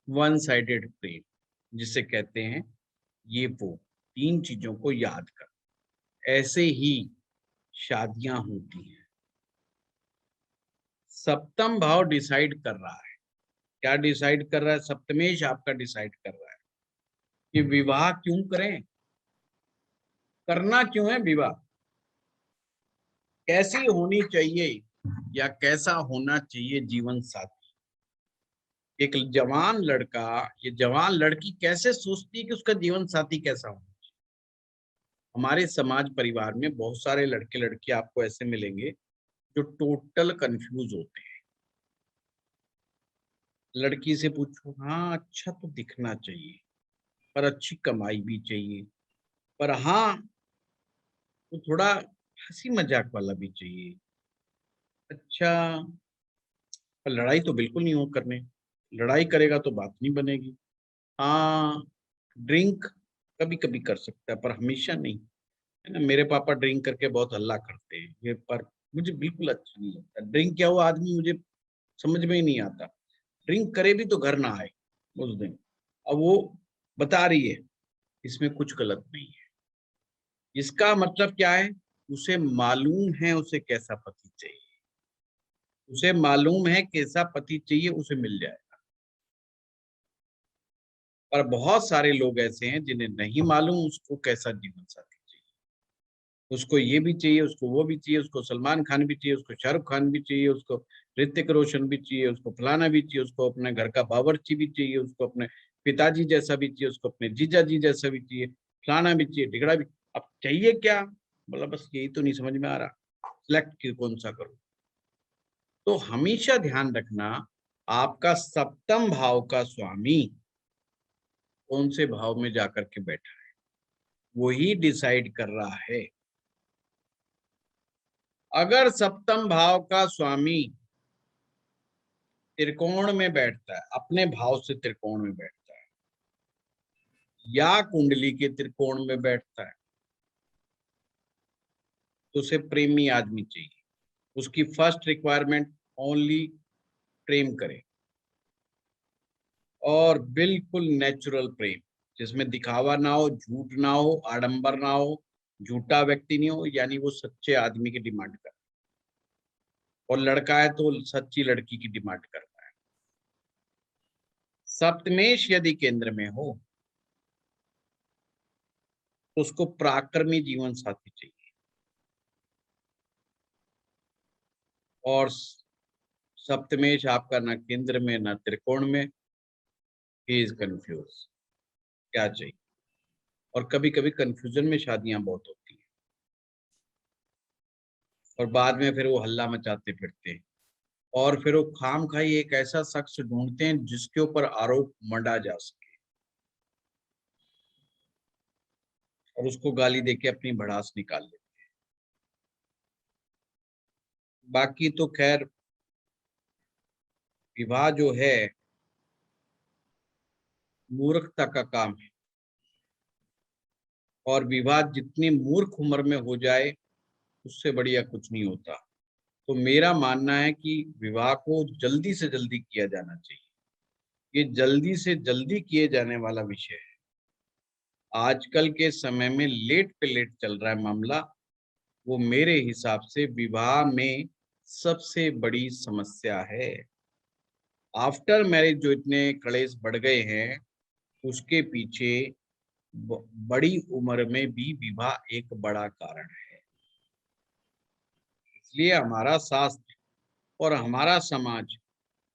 [SPEAKER 1] वन साइडेड प्रेम जिसे कहते हैं, ये वो तीन चीजों को याद कर, ऐसे ही शादियां होती हैं। सप्तम भाव डिसाइड कर रहा है, क्या डिसाइड कर रहा है? सप्तमेश आपका डिसाइड कर रहा है कि विवाह क्यों करें, करना क्यों है विवाह, कैसी होनी चाहिए या कैसा होना चाहिए जीवन साथी। एक जवान लड़का, ये जवान लड़की कैसे सोचती है कि उसका जीवन साथी कैसा होना चाहिए। हमारे समाज परिवार में बहुत सारे लड़के लड़की आपको ऐसे मिलेंगे जो टोटल कंफ्यूज होते हैं। लड़की से पूछो, हाँ अच्छा तो दिखना चाहिए, पर अच्छी कमाई भी चाहिए, पर हाँ तो थोड़ा हंसी मजाक वाला भी चाहिए। अच्छा, पर लड़ाई तो बिल्कुल नहीं हो करने, लड़ाई करेगा तो बात नहीं बनेगी। हाँ, ड्रिंक कभी कभी कर सकता है पर हमेशा नहीं, है ना। मेरे पापा ड्रिंक करके बहुत हल्ला करते हैं ये, पर मुझे बिल्कुल अच्छा नहीं लगता ड्रिंक क्या हुआ, आदमी मुझे समझ में ही नहीं आता। ड्रिंक करे भी तो घर ना आए उस दिन। अब वो बता रही है, इसमें कुछ गलत नहीं है। इसका मतलब क्या है? उसे मालूम है उसे कैसा पति चाहिए, उसे मालूम है कैसा पति चाहिए, उसे मिल जाए। पर बहुत सारे लोग ऐसे हैं जिन्हें नहीं मालूम उसको कैसा जीवन साथी चाहिए। उसको ये भी चाहिए, उसको वो भी चाहिए, उसको सलमान खान भी चाहिए, उसको शाहरुख खान भी चाहिए, उसको ऋतिक रोशन भी चाहिए, उसको फलाना भी चाहिए, उसको अपने घर का बावर्ची भी चाहिए, उसको अपने पिताजी जैसा भी चाहिए, उसको अपने जीजा जी जैसा भी चाहिए, फलाना भी चाहिए, ढिगड़ा भी। अब चाहिए क्या, मतलब बस यही तो नहीं समझ में आ रहा, सिलेक्ट कौन सा करूं। तो हमेशा ध्यान रखना, आपका सप्तम भाव का स्वामी कौन से भाव में जाकर के बैठा है, वही डिसाइड कर रहा है। अगर सप्तम भाव का स्वामी त्रिकोण में बैठता है, अपने भाव से त्रिकोण में बैठता है, या कुंडली के त्रिकोण में बैठता है, तो उसे प्रेमी आदमी चाहिए। उसकी फर्स्ट रिक्वायरमेंट ओनली प्रेम करे, और बिल्कुल नेचुरल प्रेम, जिसमें दिखावा ना हो, झूठ ना हो, आडंबर ना हो, झूठा व्यक्ति नहीं हो, यानी वो सच्चे आदमी की डिमांड कर, और लड़का है तो सच्ची लड़की की डिमांड करता है। सप्तमेश यदि केंद्र में हो तो उसको पराक्रमी जीवन साथी चाहिए, और सप्तमेश आपका ना केंद्र में ना त्रिकोण में, ही इज कंफ्यूज, क्या चाहिए। और कभी कभी कंफ्यूजन में शादियां बहुत होती हैं, और बाद में फिर वो हल्ला मचाते फिरते हैं, और फिर वो खाम खाई एक ऐसा शख्स ढूंढते हैं जिसके ऊपर आरोप मंडा जा सके, और उसको गाली देके अपनी भड़ास निकाल लेते। बाकी तो खैर विवाह जो है मूर्खता का काम है, और विवाह जितनी मूर्ख उम्र में हो जाए उससे बढ़िया कुछ नहीं होता। तो मेरा मानना है कि विवाह को जल्दी से जल्दी किया जाना चाहिए। ये जल्दी से जल्दी किए जाने वाला विषय है। आजकल के समय में लेट पे लेट चल रहा है मामला, वो मेरे हिसाब से विवाह में सबसे बड़ी समस्या है। आफ्टर मैरिज जो इतने क्लेश बढ़ गए हैं, उसके पीछे बड़ी उम्र में भी विवाह एक बड़ा कारण है। इसलिए हमारा शास्त्र और हमारा समाज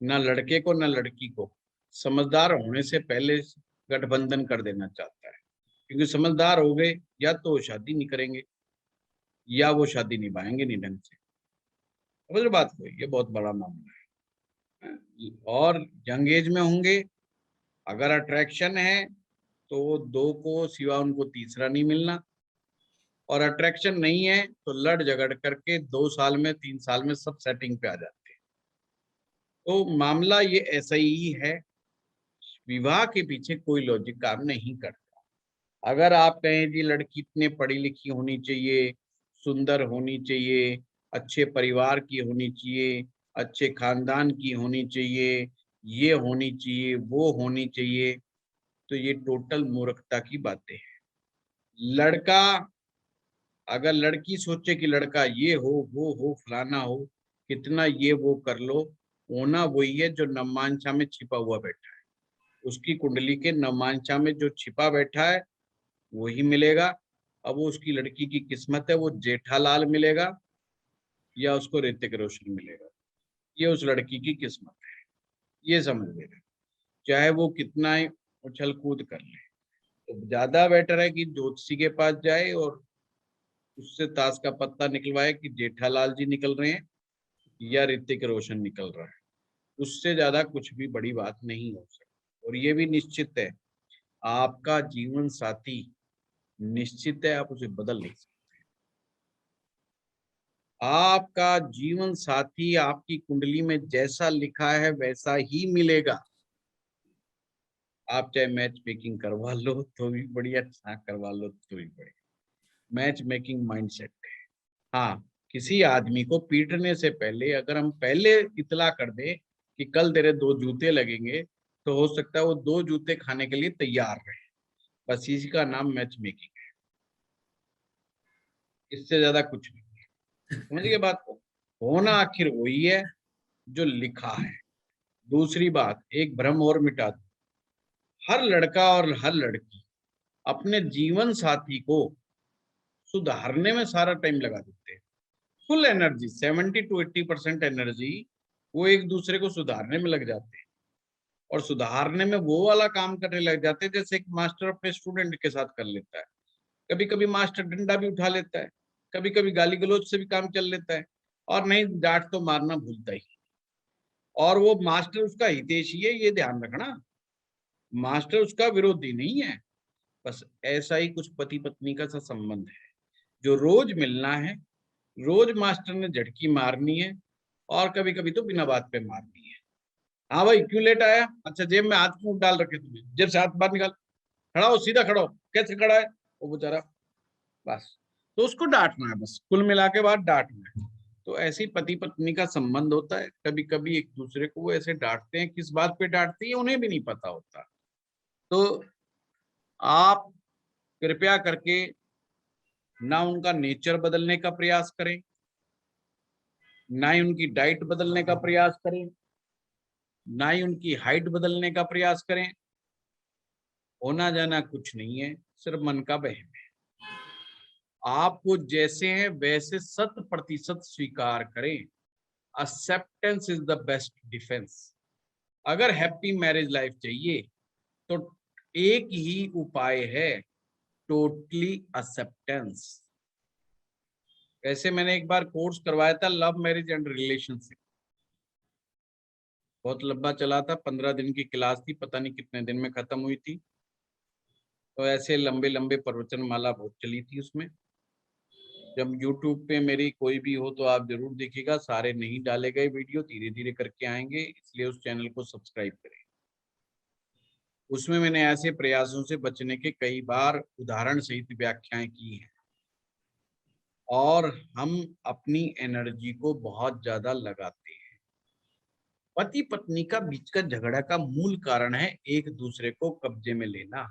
[SPEAKER 1] न लड़के को न लड़की को समझदार होने से पहले गठबंधन कर देना चाहता है, क्योंकि समझदार हो गए या तो वो शादी नहीं करेंगे या वो शादी निभाएंगे नहीं ढंग से। समझ बात को, ये बहुत बड़ा मामला है। और यंग एज में होंगे, अगर अट्रैक्शन है तो वो दो को सिवा उनको तीसरा नहीं मिलना, और अट्रैक्शन नहीं है तो लड़ झगड़ करके 2 साल में 3 साल में सब सेटिंग पे आ जाते हैं। तो मामला ये ऐसा ही है, विवाह के पीछे कोई लॉजिक काम नहीं करता। अगर आप कहें कि लड़की इतने पढ़ी लिखी होनी चाहिए, सुंदर होनी चाहिए, अच्छे परिवार की होनी चाहिए, अच्छे खानदान की होनी चाहिए, ये होनी चाहिए, वो होनी चाहिए, तो ये टोटल मूर्खता की बातें हैं। लड़का, अगर लड़की सोचे कि लड़का ये हो, वो हो, फलाना हो, कितना ये वो कर लो, होना वही है जो नवमांशा में छिपा हुआ बैठा है। उसकी कुंडली के नवमांशा में जो छिपा बैठा है वही मिलेगा। अब वो उसकी लड़की की किस्मत है, वो जेठालाल मिलेगा या उसको ऋतिक रोशन मिलेगा, ये उस लड़की की किस्मत है, ये समझ लेना। चाहे वो कितना ही उछल कूद कर ले, तो ज्यादा बेटर है कि ज्योतिषी के पास जाए और उससे ताश का पत्ता निकलवाए कि जेठालाल जी निकल रहे हैं या ऋतिक रोशन निकल रहा है। उससे ज्यादा कुछ भी बड़ी बात नहीं हो सकती। और ये भी निश्चित है, आपका जीवन साथी निश्चित है, आप उसे बदल नहीं सकते। आपका जीवन साथी आपकी कुंडली में जैसा लिखा है वैसा ही मिलेगा। आप चाहे मैच मेकिंग करवा लो तो भी बढ़िया, अच्छा करवा लो तो भी बढ़िया। मैच मेकिंग माइंडसेट है। हाँ, किसी आदमी को पीटने से पहले अगर हम पहले इतला कर दें कि कल तेरे 2 जूते लगेंगे, तो हो सकता है वो 2 जूते खाने के लिए तैयार रहे। बस इसी का नाम मैच मेकिंग है, इससे ज्यादा कुछ नहीं। समझ गए बात को। होना आखिर वही है जो लिखा है। दूसरी बात, एक भ्रम और मिटा दो, हर लड़का और हर लड़की अपने जीवन साथी को सुधारने में सारा टाइम लगा देते हैं। फुल एनर्जी, 70 to 80% एनर्जी वो एक दूसरे को सुधारने में लग जाते हैं, और सुधारने में वो वाला काम करने लग जाते हैं जैसे एक मास्टर अपने स्टूडेंट के साथ कर लेता है। कभी कभी मास्टर डंडा भी उठा लेता है, कभी कभी गाली गलौज से भी काम चल लेता है, और नहीं डांट तो मारना भूलता ही। और वो मास्टर उसका हितैषी है, ये ध्यान रखना, मास्टर उसका विरोधी नहीं है। बस ऐसा ही कुछ पति पत्नी का सा संबंध है, जो रोज मिलना है, रोज मास्टर ने झटकी मारनी है, और कभी कभी तो बिना बात पे मारनी है। हाँ भाई क्यों लेट आया, अच्छा जेब में हाथ क्यों डाल रखे तुमने, जेब से हाथ बाहर निकाल, खड़ा हो, सीधा खड़ा हो, कैसे खड़ा है वो बेचारा। बस, तो उसको डांटना है, बस कुल मिला के बाद डांटना है। तो ऐसी पति पत्नी का संबंध होता है। कभी कभी एक दूसरे को वो ऐसे डांटते हैं, किस बात पे डांटते हैं उन्हें भी नहीं पता होता। तो आप कृपया करके ना उनका नेचर बदलने का प्रयास करें, ना ही उनकी डाइट बदलने का प्रयास करें, ना ही उनकी हाइट बदलने का प्रयास करें। होना जाना कुछ नहीं है, सिर्फ मन का वहम है। आप वो जैसे हैं वैसे 100% स्वीकार करें। Acceptance is the best defence. अगर हैप्पी मैरिज लाइफ चाहिए तो एक ही उपाय है, टोटली एक्सेप्टेंस। वैसे मैंने एक बार कोर्स करवाया था लव मैरिज एंड रिलेशनशिप, बहुत लंबा चला था, 15 दिन की क्लास थी, पता नहीं कितने दिन में खत्म हुई थी। तो ऐसे लंबे लंबे प्रवचन माला बहुत चली थी उसमें। जब YouTube पे मेरी कोई भी हो तो आप जरूर देखिएगा, सारे नहीं डाले गए वीडियो धीरे धीरे करके आएंगे, इसलिए उस चैनल को सब्सक्राइब करें। उसमें मैंने ऐसे प्रयासों से बचने के कई बार उदाहरण सहित व्याख्याएं की हैं। और हम अपनी एनर्जी को बहुत ज्यादा लगाते हैं। पति पत्नी का बीच का झगड़ा का मूल कारण है एक दूसरे को कब्जे में लेना,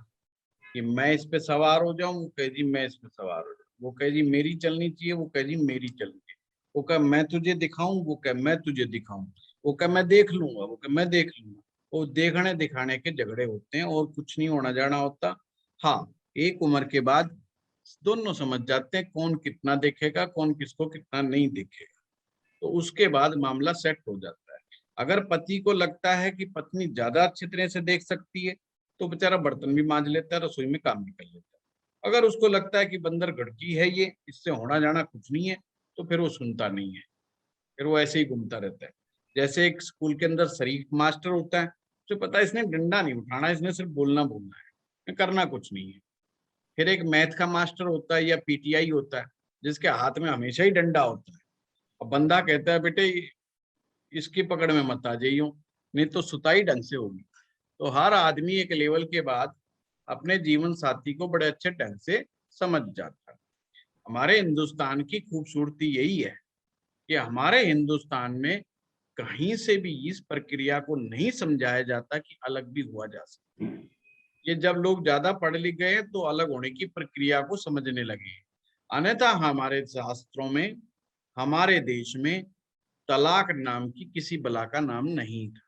[SPEAKER 1] कि मैं इस पे सवार हो जाऊं, वो कहे जी मैं इस पे सवार हो जाऊं, वो कहे जी मेरी चलनी चाहिए, वो कहे जी मेरी चलनी चाहिए, वो कहे मैं तुझे दिखाऊं, वो कहे मैं तुझे दिखाऊं, वो कहे मैं देख लूंगा, वो कहे मैं देख लूंगा। वो देखने दिखाने के झगड़े होते हैं और कुछ नहीं होना जाना होता। हाँ, एक उम्र के बाद दोनों समझ जाते हैं कौन कितना देखेगा, कौन किसको कितना नहीं देखेगा, तो उसके बाद मामला सेट हो जाता है। अगर पति को लगता है कि पत्नी ज्यादा अच्छी तरह से देख सकती है तो बेचारा बर्तन भी मांज लेता है, रसोई में काम भी कर लेता है। अगर उसको लगता है कि बंदर गड़की है ये, इससे होना जाना कुछ नहीं है, तो फिर वो सुनता नहीं है, फिर वो ऐसे ही घूमता रहता है। जैसे एक स्कूल के अंदर शरीफ मास्टर होता है, उसे पता है इसने डंडा नहीं उठाना, इसने सिर्फ बोलना बोलना है, करना कुछ नहीं है। फिर एक मैथ का मास्टर होता है या पीटीआई होता है, जिसके हाथ में हमेशा ही डंडा होता है, और बंदा कहता है बेटे इसकी पकड़ में मत आ जाइयो, नहीं तो सुताई ढंग से होगी। तो हर आदमी एक लेवल के बाद अपने जीवन साथी को बड़े अच्छे ढंग से समझ जाता है। हमारे हिंदुस्तान की खूबसूरती यही है कि हमारे हिंदुस्तान में कहीं से भी इस प्रक्रिया को नहीं समझाया जाता कि अलग भी हुआ जा सकता है। ये जब लोग ज्यादा पढ़ लिख गए तो अलग होने की प्रक्रिया को समझने लगे हैं। अन्यथा हमारे शास्त्रों में, हमारे देश में तलाक नाम की किसी बला का नाम नहीं था,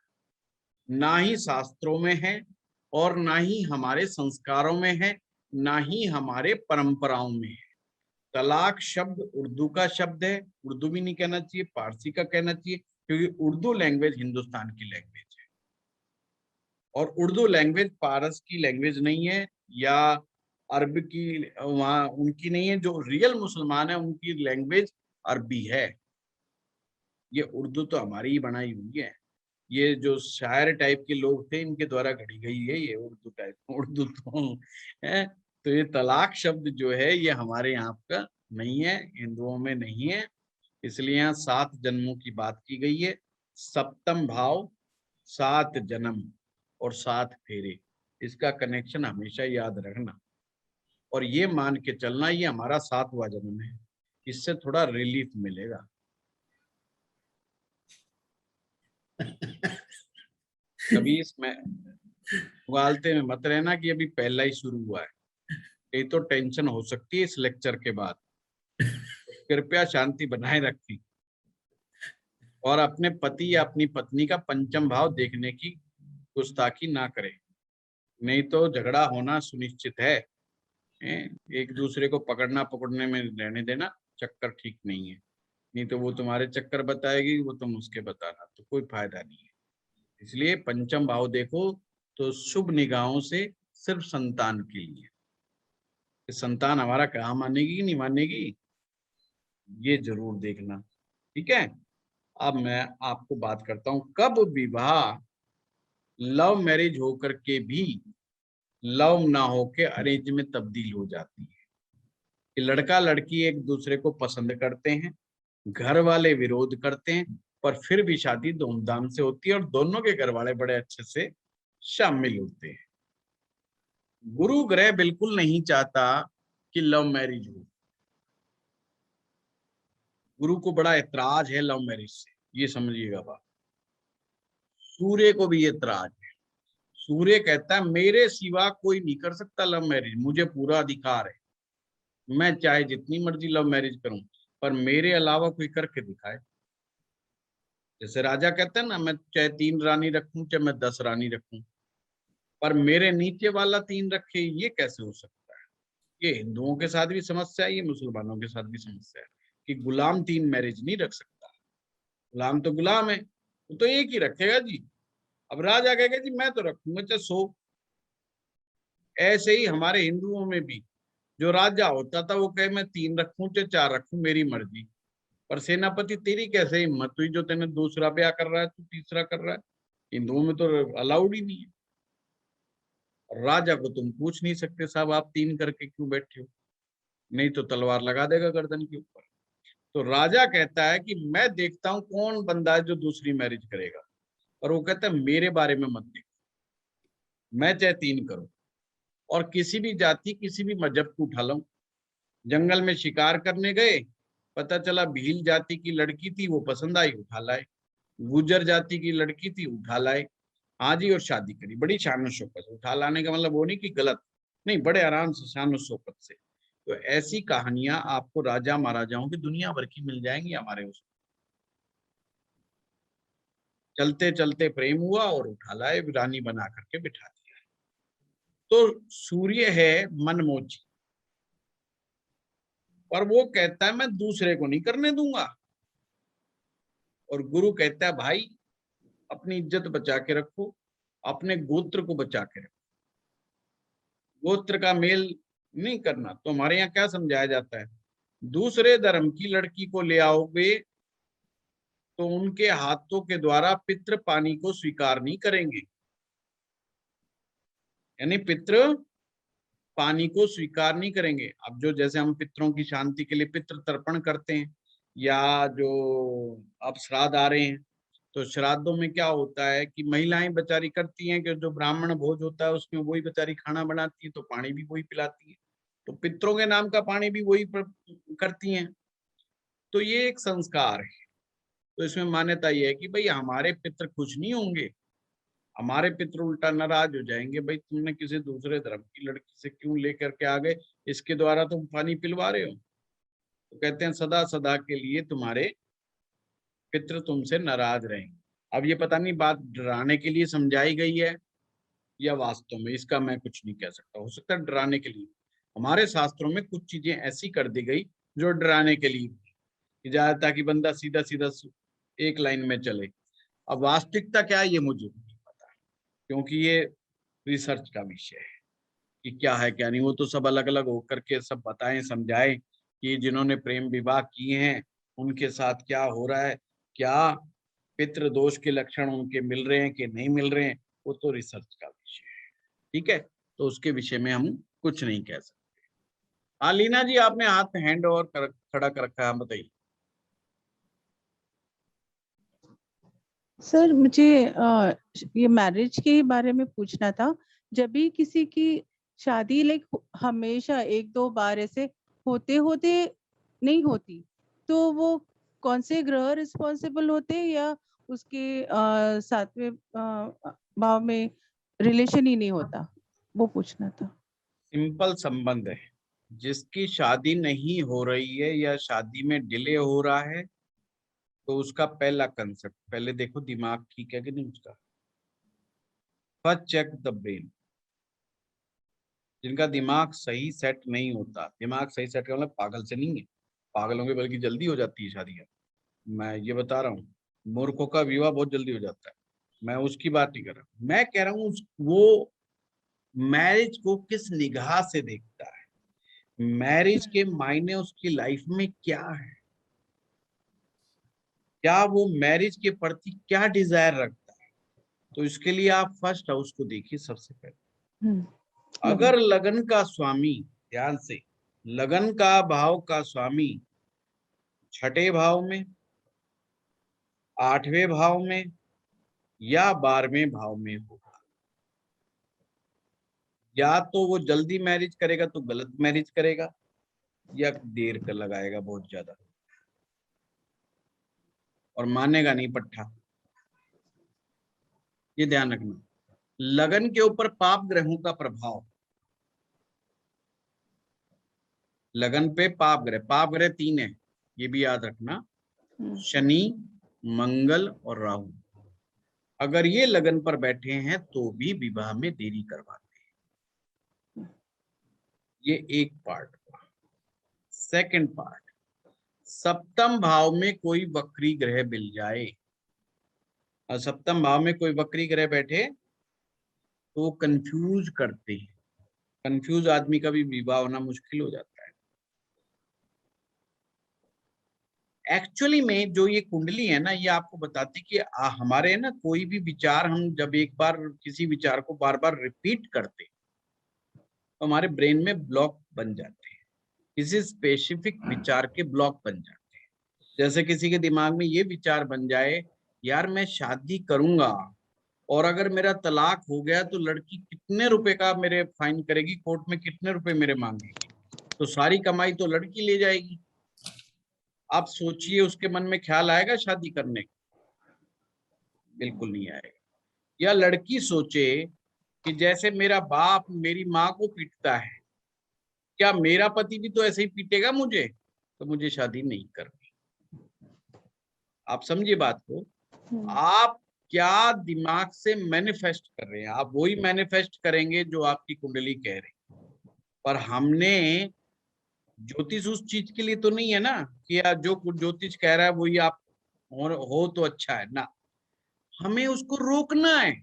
[SPEAKER 1] ना ही शास्त्रों में है और ना ही हमारे संस्कारों में है, ना ही हमारे परंपराओं में है। तलाक शब्द उर्दू का शब्द है, उर्दू भी नहीं कहना चाहिए, पारसी का कहना चाहिए, क्योंकि उर्दू लैंग्वेज हिंदुस्तान की लैंग्वेज है और उर्दू लैंग्वेज पारस की लैंग्वेज नहीं है या अरब की वहाँ उनकी नहीं है। जो रियल मुसलमान है उनकी लैंग्वेज अरबी है। ये उर्दू तो हमारी ही बनाई हुई है, ये जो शायर टाइप के लोग थे इनके द्वारा घड़ी गई है ये उर्दू टाइप, उर्दू तो है। तो ये तलाक शब्द जो है ये हमारे यहाँ का नहीं है, हिंदुओं में नहीं है। इसलिए यहाँ 7 जन्मों की बात की गई है। सप्तम भाव, 7 जन्म और 7 फेरे, इसका कनेक्शन हमेशा याद रखना और ये मान के चलना ये हमारा 7वां जन्म है। इससे थोड़ा रिलीफ मिलेगा। कभी इसमें उगालते में मत रहना कि अभी पहला ही शुरू हुआ है, ये तो टेंशन हो सकती है इस लेक्चर के बाद। कृपया शांति बनाए रखें और अपने पति या अपनी पत्नी का पंचम भाव देखने की गुस्ताखी ना करें, नहीं तो झगड़ा होना सुनिश्चित है। एक दूसरे को पकड़ना पकड़ने में रहने देना, चक्कर ठीक नहीं है। नहीं तो वो तुम्हारे चक्कर बताएगी, वो तुम उसके बताना, तो कोई फायदा नहीं है। इसलिए पंचम भाव देखो तो शुभ निगाहों से सिर्फ संतान के लिए, संतान हमारा कहा मानेगी नहीं मानेगी, ये जरूर देखना। ठीक है, अब मैं आपको बात करता हूं कब विवाह लव मैरिज होकर के भी लव ना होके अरेंज में तब्दील हो जाती है। कि लड़का लड़की एक दूसरे को पसंद करते हैं, घर वाले विरोध करते हैं, पर फिर भी शादी धूमधाम से होती है और दोनों के घर वाले बड़े अच्छे से शामिल होते हैं। गुरु ग्रह बिल्कुल नहीं चाहता कि लव मैरिज हो। गुरु को बड़ा ऐतराज है लव मैरिज से, ये समझिएगा बात। सूर्य को भी ऐतराज है। सूर्य कहता है मेरे सिवा कोई नहीं कर सकता लव मैरिज, मुझे पूरा अधिकार है। मैं चाहे जितनी मर्जी लव मैरिज करूं, पर मेरे अलावा कोई करके दिखाए। जैसे राजा कहते हैं ना, मैं चाहे 3 रानी रखूं चाहे मैं 10 रानी रखूं, पर मेरे नीचे वाला 3 रखे, ये कैसे हो सकता है? ये हिंदुओं के साथ भी समस्या है, ये मुसलमानों के साथ भी समस्या है कि गुलाम 3 मैरिज नहीं रख सकता। गुलाम तो गुलाम है, वो तो एक ही रखेगा जी। अब राजा कहेगा जी मैं तो रखूंगा चाहे 100। ऐसे ही हमारे हिंदुओं में भी जो राजा होता था वो कहे मैं 3 रखूं चाहे 4 रखूं, मेरी मर्जी। पर सेनापति तेरी कैसे हिम्मत हुई जो तेने दूसरा ब्याह कर रहा है, तू तीसरा कर रहा है? हिंदुओं में तो अलाउड ही नहीं है। और राजा को तुम पूछ नहीं सकते साहब आप 3 करके क्यों बैठे हो, नहीं तो तलवार लगा देगा गर्दन के ऊपर। तो राजा कहता है कि मैं देखता हूं कौन बंदा है जो दूसरी मैरिज करेगा, और वो कहता है मेरे बारे में मत देखो, मैं चाहे 3 करूं। और किसी भी जाति किसी भी मजहब को उठा लो, जंगल में शिकार करने गए, पता चला भील जाति की लड़की थी, वो पसंद आई, उठा लाए। गुजर जाति की लड़की थी, उठा लाए। हाँ जी, और शादी करी बड़ी शान शौकत से। उठा लाने का मतलब वो नहीं कि गलत, नहीं, बड़े आराम से शान शौकत से। तो ऐसी कहानियां आपको राजा महाराजाओं की दुनिया भर की मिल जाएंगी हमारे उसमें। चलते चलते प्रेम हुआ और उठा लाए, रानी बना करके बिठा दिया। तो सूर्य है मनमोजी, पर वो कहता है मैं दूसरे को नहीं करने दूंगा। और गुरु कहता है भाई अपनी इज्जत बचा के रखो, अपने गोत्र को बचा के रखो, गोत्र का मेल नहीं करना। तो हमारे यहाँ क्या समझाया जाता है, दूसरे धर्म की लड़की को ले आओगे तो उनके हाथों के द्वारा पितृ पानी को स्वीकार नहीं करेंगे। यानी पितृ पानी को स्वीकार नहीं करेंगे। अब जो जैसे हम पितरों की शांति के लिए पितृ तर्पण करते हैं, या जो अब श्राद्ध आ रहे हैं, तो श्राद्धों में क्या होता है कि महिलाएं बेचारी करती हैं कि जो ब्राह्मण भोज होता है उसमें वही बेचारी खाना बनाती है, तो पानी भी वही पिलाती है, तो पितरों के नाम का पानी भी वही करती हैं। तो ये एक संस्कार है। तो इसमें मान्यता ये है कि भाई हमारे पितृ खुश नहीं होंगे, हमारे पितृ उल्टा नाराज हो जाएंगे, भाई तुमने किसी दूसरे धर्म की लड़की से क्यों लेकर के आ गए, इसके द्वारा तुम पानी पिलवा रहे हो। तो कहते हैं सदा सदा के लिए तुम्हारे पितृ तुमसे नाराज रहेंगे। अब ये पता नहीं बात डराने के लिए समझाई गई है या वास्तव में, इसका मैं कुछ नहीं कह सकता। हो सकता है डराने के लिए, हमारे शास्त्रों में कुछ चीजें ऐसी कर दी गई जो डराने के लिए, कि ताकि बंदा सीधा सीधा एक लाइन में चले। अब वास्तविकता क्या है ये मुझे नहीं पता, क्योंकि ये रिसर्च का विषय है कि क्या है क्या नहीं। वो तो सब अलग अलग होकर के सब बताएं समझाएं कि जिन्होंने प्रेम विवाह किए हैं उनके साथ क्या हो रहा है, क्या पितृ दोष के लक्षण उनके मिल रहे हैं कि नहीं मिल रहे हैं, वो तो रिसर्च का विषय है। ठीक है, तो उसके विषय में हम कुछ नहीं कह सकते। हाँ लीना जी, आपने हाथ हैंड और खड़ा कर रखा है, हम बताइए।
[SPEAKER 2] सर मुझे ये मैरिज के बारे में पूछना था। जब भी किसी की शादी लाइक हमेशा 1-2 बार ऐसे होते होते नहीं होती, तो वो कौन से ग्रह रिस्पॉन्सिबल होते हैं, या उसके 7वें भाव में रिलेशन ही नहीं होता, वो पूछना था।
[SPEAKER 1] सिंपल संबंध है, जिसकी शादी नहीं हो रही है या शादी में डिले हो रहा है, तो उसका पहला कंसेप्ट पहले देखो दिमाग ठीक है कि नहीं उसका। First check the brain. जिनका दिमाग सही सेट नहीं होता, दिमाग सही सेट का मतलब पागल से नहीं है, पागलों के बल्कि जल्दी हो जाती है शादियां, मैं ये बता रहा हूँ। मूर्खों का विवाह बहुत जल्दी हो जाता है, मैं उसकी बात नहीं कर रहा। मैं कह रहा हूँ वो मैरिज को किस निगाह से देखता है, मैरिज के मायने उसकी लाइफ में क्या है, क्या वो मैरिज के प्रति क्या डिजायर रखता है। तो इसके लिए आप फर्स्ट हाउस को देखिए सबसे पहले। अगर लगन का स्वामी, ध्यान से, लगन का भाव का स्वामी 6ठे भाव में, 8वें भाव में या 12वें भाव में होगा, या तो वो जल्दी मैरिज करेगा तो गलत मैरिज करेगा, या देर कर लगाएगा बहुत ज्यादा और मानेगा नहीं पट्टा। ये ध्यान रखना। लगन के ऊपर पाप ग्रहों का प्रभाव, लगन पे पाप ग्रह 3 है, ये भी याद रखना, शनि, मंगल और राहु। अगर ये लगन पर बैठे हैं तो भी विवाह में देरी करवाते हैं। ये एक पार्ट। सेकंड पार्ट, सप्तम भाव में कोई वक्री ग्रह मिल जाए, और सप्तम भाव में कोई वक्री ग्रह बैठे तो कंफ्यूज करते हैं। कंफ्यूज आदमी का भी विवाह होना मुश्किल हो जाता है। एक्चुअली में जो ये कुंडली है ना, ये आपको बताती कि हमारे है ना, कोई भी विचार हम जब एक बार किसी विचार को बार बार रिपीट करते तो हमारे ब्रेन में ब्लॉक बन जाते हैं, किसी स्पेसिफिक विचार के ब्लॉक बन जाते हैं। जैसे किसी के दिमाग में ये विचार बन जाए, यार मैं शादी करूंगा और अगर मेरा तलाक हो गया तो लड़की कितने रुपए का मेरे फाइन करेगी, कोर्ट में कितने रुपए मेरे मांगेगी, तो सारी कमाई तो लड़की ले जाएगी। आप सोचिए, उसके मन में ख्याल आएगा शादी करने का? बिल्कुल नहीं आएगा। या लड़की सोचे कि जैसे मेरा बाप मेरी माँ को पीटता है, क्या मेरा पति भी तो ऐसे ही पीटेगा मुझे, तो मुझे शादी नहीं करनी। आप समझिए बात को। आप क्या दिमाग से मैनिफेस्ट कर रहे हैं, आप वही मैनिफेस्ट करेंगे जो आपकी कुंडली कह रही। पर हमने ज्योतिष उस चीज के लिए तो नहीं है ना कि यार जो ज्योतिष कह रहा है वही आप हो तो अच्छा है ना, हमें उसको रोकना है।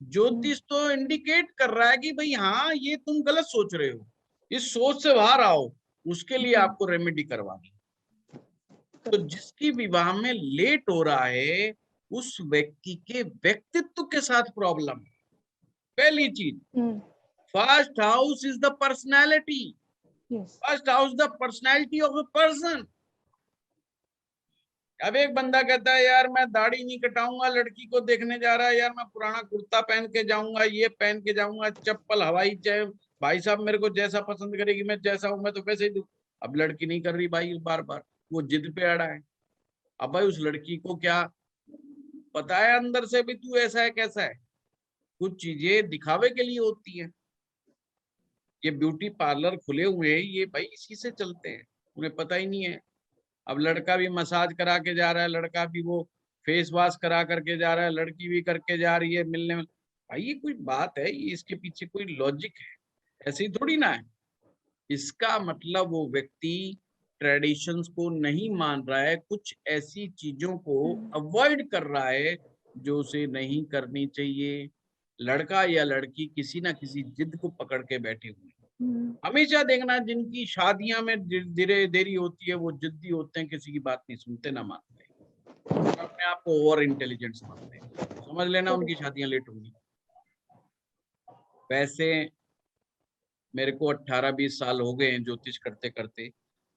[SPEAKER 1] ज्योतिष तो इंडिकेट कर रहा है कि भाई हाँ ये तुम गलत सोच रहे हो, इस सोच से बाहर आओ, उसके लिए आपको रेमेडी करवानी। तो जिसकी विवाह में लेट हो रहा है उस व्यक्ति के व्यक्तित्व के साथ प्रॉब्लम है। पहली चीज, first house is the personality, first house the personality of a person. अब एक बंदा कहता है यार मैं दाढ़ी नहीं कटाऊंगा, लड़की को देखने जा रहा है, यार मैं पुराना कुर्ता पहन के जाऊंगा, ये पहन के जाऊंगा, चप्पल हवाई चाहे भाई साहब मेरे को जैसा पसंद करेगी, मैं जैसा हूं मैं तो वैसे ही दूं। अब लड़की नहीं कर रही भाई, बार बार वो जिद पे अड़ा है। अब भाई उस लड़की को क्या पता है अंदर से भी तू ऐसा है कैसा है? कुछ चीजें दिखावे के लिए होती है। ये ब्यूटी पार्लर खुले हुए हैं, ये भाई इसी से चलते हैं, उन्हें पता ही नहीं है। अब लड़का भी मसाज करा के जा रहा है, लड़का भी वो फेस वॉश करा करके जा रहा है, लड़की भी करके जा रही है मिलने में। भाई ये कोई बात है? ये इसके पीछे कोई लॉजिक है? ऐसे ही थोड़ी ना है। इसका मतलब वो व्यक्ति ट्रेडिशंस को नहीं मान रहा है, कुछ ऐसी चीजों को अवॉइड कर रहा है जो उसे नहीं करनी चाहिए। लड़का या लड़की किसी ना किसी जिद को पकड़ के बैठे हुए हैं। हमेशा देखना जिनकी शादियां में देरी होती है वो जिद्दी होते हैं, किसी की बात नहीं सुनते ना मानते, अपने आप को ओवर इंटेलिजेंट समझते हैं। समझ लेना उनकी शादियां लेट होंगी। वैसे मेरे को 18-20 साल हो गए हैं ज्योतिष करते करते,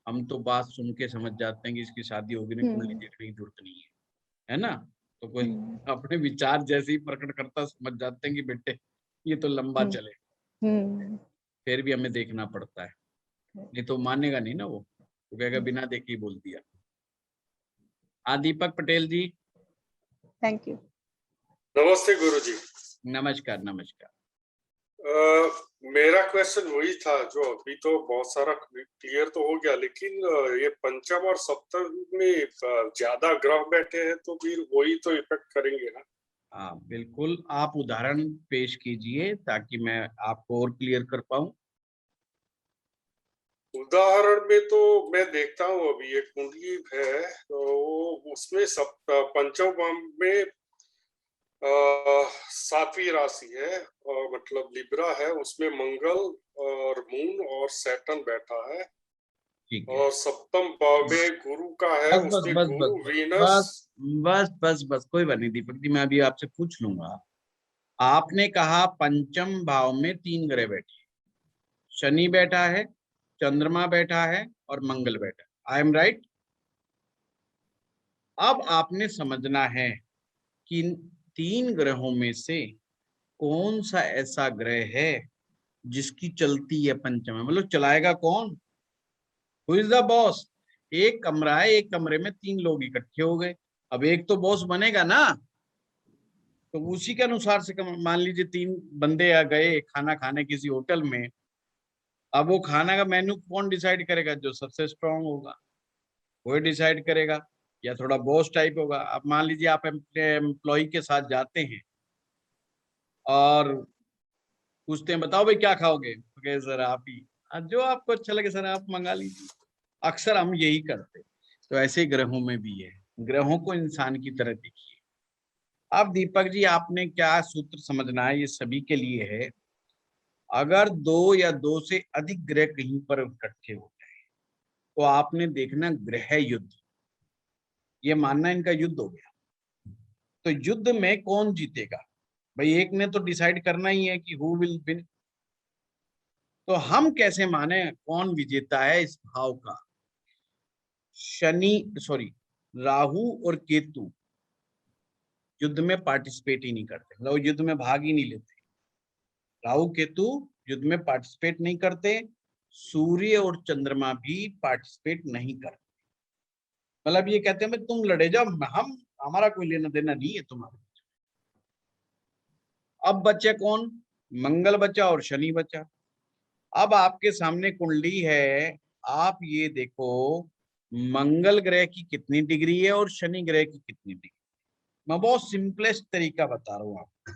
[SPEAKER 1] हम तो बात सुन के समझ जाते हैं कि इसकी शादी होगी ना, कुंडली देखने की जरूरत नहीं है ना। तो कोई अपने विचार जैसे ही प्रकट करता समझ जाते हैं कि बेटे ये तो लंबा चले, फिर भी हमें देखना पड़ता है, नहीं तो मानेगा नहीं ना वो, तो कहेगा बिना देखे ही बोल दिया। दीपक पटेल जी,
[SPEAKER 2] थैंक यू।
[SPEAKER 4] नमस्ते गुरुजी।
[SPEAKER 1] नमस्कार नमस्कार।
[SPEAKER 4] मेरा क्वेश्चन वही था जो अभी तो बहुत सारा क्लियर तो हो गया, लेकिन ये पंचम और सप्तम में ज्यादा ग्रह बैठे हैं तो फिर वही तो इफेक्ट करेंगे ना?
[SPEAKER 1] हाँ बिल्कुल, आप उदाहरण पेश कीजिए ताकि मैं आपको और क्लियर कर पाऊं।
[SPEAKER 4] उदाहरण में तो मैं देखता हूँ अभी एक कुंडली है तो उसमें पंचम में 7वीं राशि है और मतलब लिब्रा है, उसमें मंगल और मून और सैटर्न बैठा है, और सप्तम भाव में गुरु का है, उसमें गुरु वीनस।
[SPEAKER 1] बस कोई बात नहीं दीपक जी, मैं अभी आपसे पूछ लूंगा। आपने कहा पंचम भाव में 3 ग्रह बैठे, शनि बैठा है, चंद्रमा बैठा है और मंगल बैठा है। I am right? अब आपने समझना है कि 3 ग्रहों में से कौन सा ऐसा ग्रह है जिसकी चलती है पंचम में, मतलब चलाएगा कौन? Who is the boss? एक कमरा है, एक कमरे में 3 लोग इकट्ठे हो गए, अब एक तो बॉस बनेगा ना, तो उसी के अनुसार से मान लीजिए 3 बंदे आ गए खाना खाने किसी होटल में, अब वो खाना का मेन्यू कौन डिसाइड करेगा? जो सबसे स्ट्रांग होगा वही डिसाइड करेगा, या थोड़ा बॉस टाइप होगा। अब मान लीजिए आप अपने एम्प्लॉय के साथ जाते हैं और पूछते हैं बताओ भाई क्या खाओगे, तो कहे सर आप ही, जो आपको अच्छा लगे सर आप मंगा लीजिए। अक्सर हम यही करते हैं। तो ऐसे ग्रहों में भी है, ग्रहों को इंसान की तरह देखिए। अब दीपक जी आपने क्या सूत्र समझना है, ये सभी के लिए है। अगर दो या दो से अधिक ग्रह कहीं पर इकट्ठे हो जाए तो आपने देखना ग्रह युद्ध, ये मानना इनका युद्ध हो गया। तो युद्ध में कौन जीतेगा? भाई एक ने तो डिसाइड करना ही है कि हु विल विन। तो हम कैसे माने कौन विजेता है इस भाव का? राहु और केतु युद्ध में पार्टिसिपेट ही नहीं करते, मतलब युद्ध में भाग ही नहीं लेते। राहु केतु युद्ध में पार्टिसिपेट नहीं करते, सूर्य और चंद्रमा भी पार्टिसिपेट नहीं करते। मतलब ये कहते हैं तुम लड़े जाओ, हम हमारा कोई लेना देना नहीं है तुम्हारे। अब बचे कौन? मंगल बचा और शनि बचा। अब आपके सामने कुंडली है, आप ये देखो मंगल ग्रह की कितनी डिग्री है और शनि ग्रह की कितनी डिग्री। मैं बहुत सिंपलेस्ट तरीका बता रहा हूँ आपको।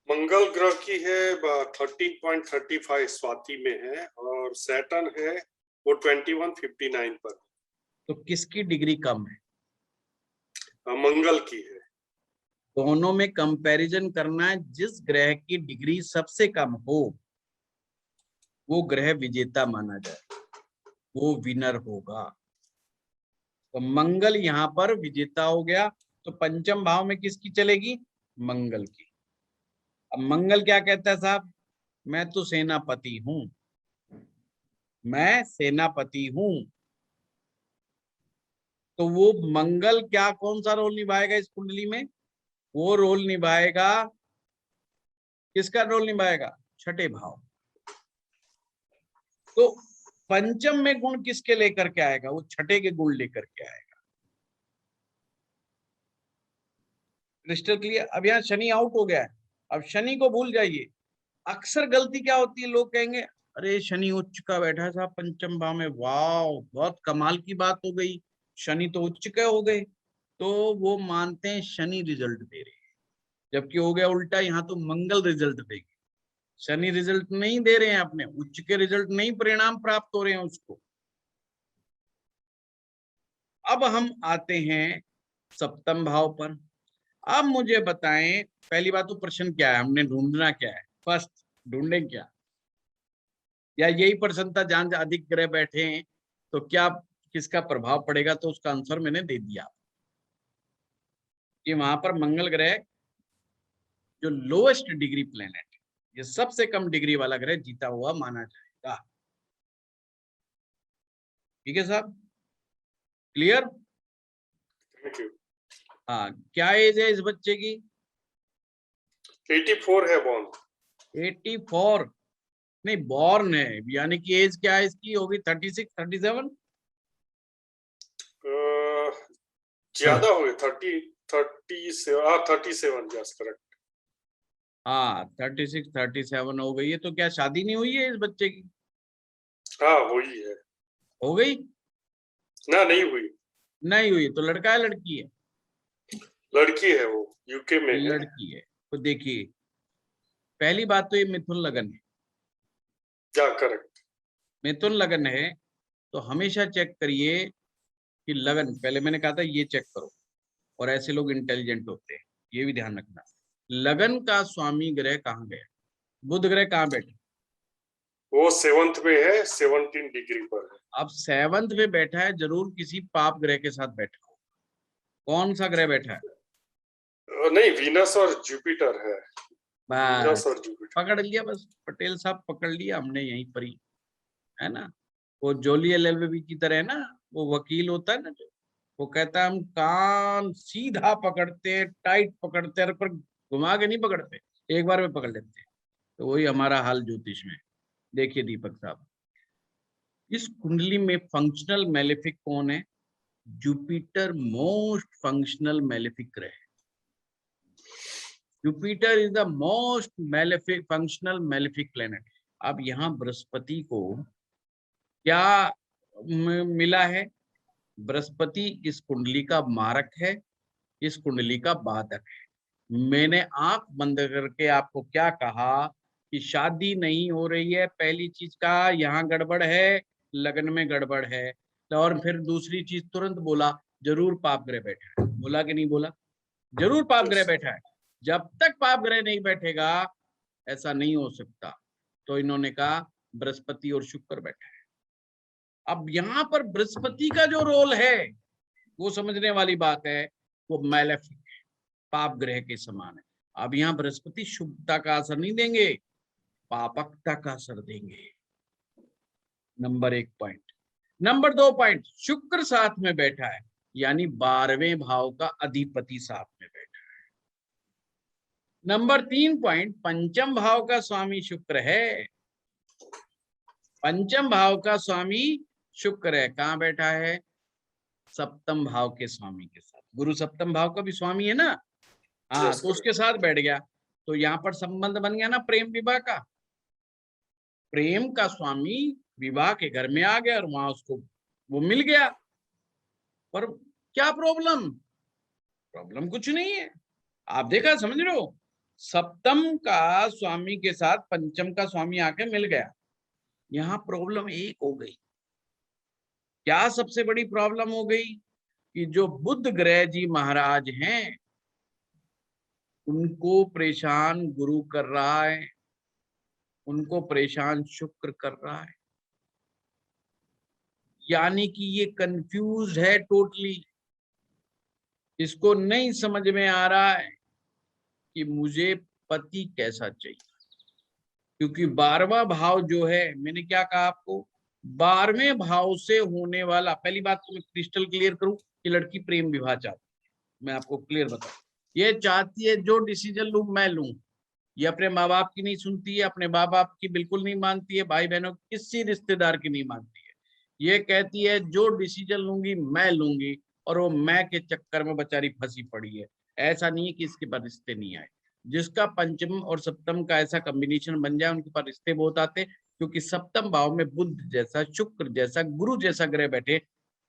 [SPEAKER 4] मंगल ग्रह की है 13.35 स्वाति में है, और सैटर्न है वो 2159 पर।
[SPEAKER 1] तो किसकी डिग्री कम है?
[SPEAKER 4] मंगल की है।
[SPEAKER 1] दोनों में कंपैरिजन करना है, जिस ग्रह की डिग्री सबसे कम हो वो ग्रह विजेता माना जाए, वो विनर होगा। तो मंगल यहाँ पर विजेता हो गया। तो पंचम भाव में किसकी चलेगी? मंगल की। अब मंगल क्या कहता है साहब? मैं तो सेनापति हूं, मैं सेनापति हूं। तो वो मंगल क्या कौन सा रोल निभाएगा इस कुंडली में? वो रोल निभाएगा, किसका रोल निभाएगा? छठे भाव। तो पंचम में गुण किसके लेकर के आएगा? वो छठे के गुण लेकर के आएगा। Crystal clear? अब यहाँ शनि आउट हो गया है, अब शनि को भूल जाइए। अक्सर गलती क्या होती है, लोग कहेंगे अरे शनि उच्च का बैठा है साहब पंचम भाव में, वाह बहुत कमाल की बात हो गई, शनि तो उच्च के हो गए। तो वो मानते हैं शनि रिजल्ट दे रहे हैं, जबकि हो गया उल्टा, यहाँ तो मंगल रिजल्ट देंगे। शनि रिजल्ट नहीं दे रहे हैं, अपने उच्च के रिजल्ट नहीं परिणाम प्राप्त हो रहे हैं उसको। अब हम आते हैं सप्तम भाव पर। अब मुझे बताएं, पहली बात तो प्रश्न क्या है, हमने ढूंढना क्या है? फर्स्ट ढूंढे क्या, या यही प्रश्न था जहां अधिक ग्रह बैठे हैं तो क्या किसका प्रभाव पड़ेगा? तो उसका आंसर मैंने दे दिया कि वहां पर मंगल ग्रह जो लोएस्ट डिग्री प्लेनेट है, ये सबसे कम डिग्री वाला ग्रह जीता हुआ माना जाएगा। ठीक है साहब, क्लियर?
[SPEAKER 4] Thank you.
[SPEAKER 1] हाँ, क्या एज है इस बच्चे की?
[SPEAKER 4] 84 है बॉर्न।
[SPEAKER 1] 84 नहीं, बॉर्न है, यानी कि एज क्या है इसकी? होगी 36 37।
[SPEAKER 4] ज्यादा हो गए 37। Yes correct.
[SPEAKER 1] हाँ 36 37 हो गई है। तो क्या शादी नहीं हुई है इस बच्चे की?
[SPEAKER 4] हाँ वही है।
[SPEAKER 1] हो गई?
[SPEAKER 4] ना नहीं हुई।
[SPEAKER 1] नहीं हुई। तो लड़का है लड़की है?
[SPEAKER 4] लड़की है, वो यूके में है।
[SPEAKER 1] लड़की है। तो देखिए पहली बात तो ये मिथुन लगन है।
[SPEAKER 4] क्या करेक्ट?
[SPEAKER 1] मिथुन लगन है तो हमेशा चेक करिए कि लगन, पहले मैंने कहा था ये चेक करो, और ऐसे लोग इंटेलिजेंट होते हैं, ये भी ध्यान रखना। लगन का स्वामी ग्रह कहाँ गया? बुध ग्रह कहाँ बैठे?
[SPEAKER 4] वो 7th में है, 17 डिग्री पर है।
[SPEAKER 1] अब 7th में बैठा है, जरूर किसी पाप ग्रह के साथ बैठा हो। कौन सा ग्रह बैठा है?
[SPEAKER 4] नहीं, वीनस और जुपिटर है। वीनस
[SPEAKER 1] बस
[SPEAKER 4] और जुपिटर
[SPEAKER 1] पकड़ लिया, बस पटेल साहब पकड़ लिया हमने यहीं पर ही, है ना। वो जोली एलएलबी की तरह है ना, वो वकील होता है ना जो, वो कहता है हम कान सीधा पकड़ते, टाइट पकड़ते हैं, पर घुमा के नहीं पकड़ते, एक बार में पकड़ लेते हैं। तो वही हमारा हाल ज्योतिष में। देखिए दीपक साहब, इस कुंडली में फंक्शनल मैलेफिक कौन है? जुपिटर मोस्ट फंक्शनल मैलेफिक ग्रह है। Jupiter is the most malefic functional malefic planet. अब यहाँ बृहस्पति को क्या मिला है? बृहस्पति इस कुंडली का मारक है, इस कुंडली का बाधक है। मैंने आंख बंद करके आपको क्या कहा कि शादी नहीं हो रही है, पहली चीज का यहाँ गड़बड़ है, लगन में गड़बड़ है। और फिर दूसरी चीज तुरंत बोला जरूर पाप ग्रह बैठा है। बोला कि नहीं बोला? जरूर पाप ग्रह बैठा है। जब तक पाप ग्रह नहीं बैठेगा ऐसा नहीं हो सकता। तो इन्होंने कहा बृहस्पति और शुक्र बैठा है। अब यहाँ पर बृहस्पति का जो रोल है वो समझने वाली बात है, वो मैलेफिक है, पाप ग्रह के समान है। अब यहाँ बृहस्पति शुभता का असर नहीं देंगे, पापकता का असर देंगे। Number 1 point. नंबर 2 पॉइंट, शुक्र साथ में बैठा है, यानी 12वें भाव का अधिपति साथ में बैठा है। नंबर 3 पॉइंट, पंचम भाव का स्वामी शुक्र है। पंचम भाव का स्वामी शुक्र है, कहाँ बैठा है? सप्तम भाव के स्वामी के साथ। गुरु सप्तम भाव का भी स्वामी है ना, हाँ, तो उसके साथ बैठ गया। तो यहाँ पर संबंध बन गया ना प्रेम विवाह का। प्रेम का स्वामी विवाह के घर में आ गया और वहां उसको वो मिल गया। पर क्या प्रॉब्लम? प्रॉब्लम कुछ नहीं है। आप देखा, समझ रहे हो? सप्तम का स्वामी के साथ पंचम का स्वामी आके मिल गया। यहाँ प्रॉब्लम एक हो गई। क्या सबसे बड़ी प्रॉब्लम हो गई? कि जो बुध ग्रह जी महाराज हैं उनको परेशान गुरु कर रहा है, उनको परेशान शुक्र कर रहा है। यानी कि ये कंफ्यूज है टोटली। इसको नहीं समझ में आ रहा है कि मुझे पति कैसा चाहिए। क्योंकि 12वां भाव जो है, मैंने क्या कहा आपको, 12वें भाव से होने वाला, पहली बात तो मैं क्रिस्टल क्लियर करूं कि लड़की प्रेम विवाह चाहती है। मैं आपको क्लियर बताऊं, ये चाहती है जो डिसीजन लूं मैं लूं। ये अपने माँ बाप की नहीं सुनती है, अपने माँ बाप की बिल्कुल नहीं मानती है, भाई बहनों किसी रिश्तेदार की नहीं मानती है। ये कहती है जो डिसीजन लूंगी मैं लूंगी, और वो मैं के चक्कर में बेचारी फंसी पड़ी है। ऐसा नहीं है कि इसके पास रिश्ते नहीं आए। जिसका पंचम और सप्तम का ऐसा कॉम्बिनेशन बन जाए उनके पास रिश्ते बहुत आते, क्योंकि सप्तम भाव में बुध जैसा, शुक्र जैसा, गुरु जैसा ग्रह बैठे।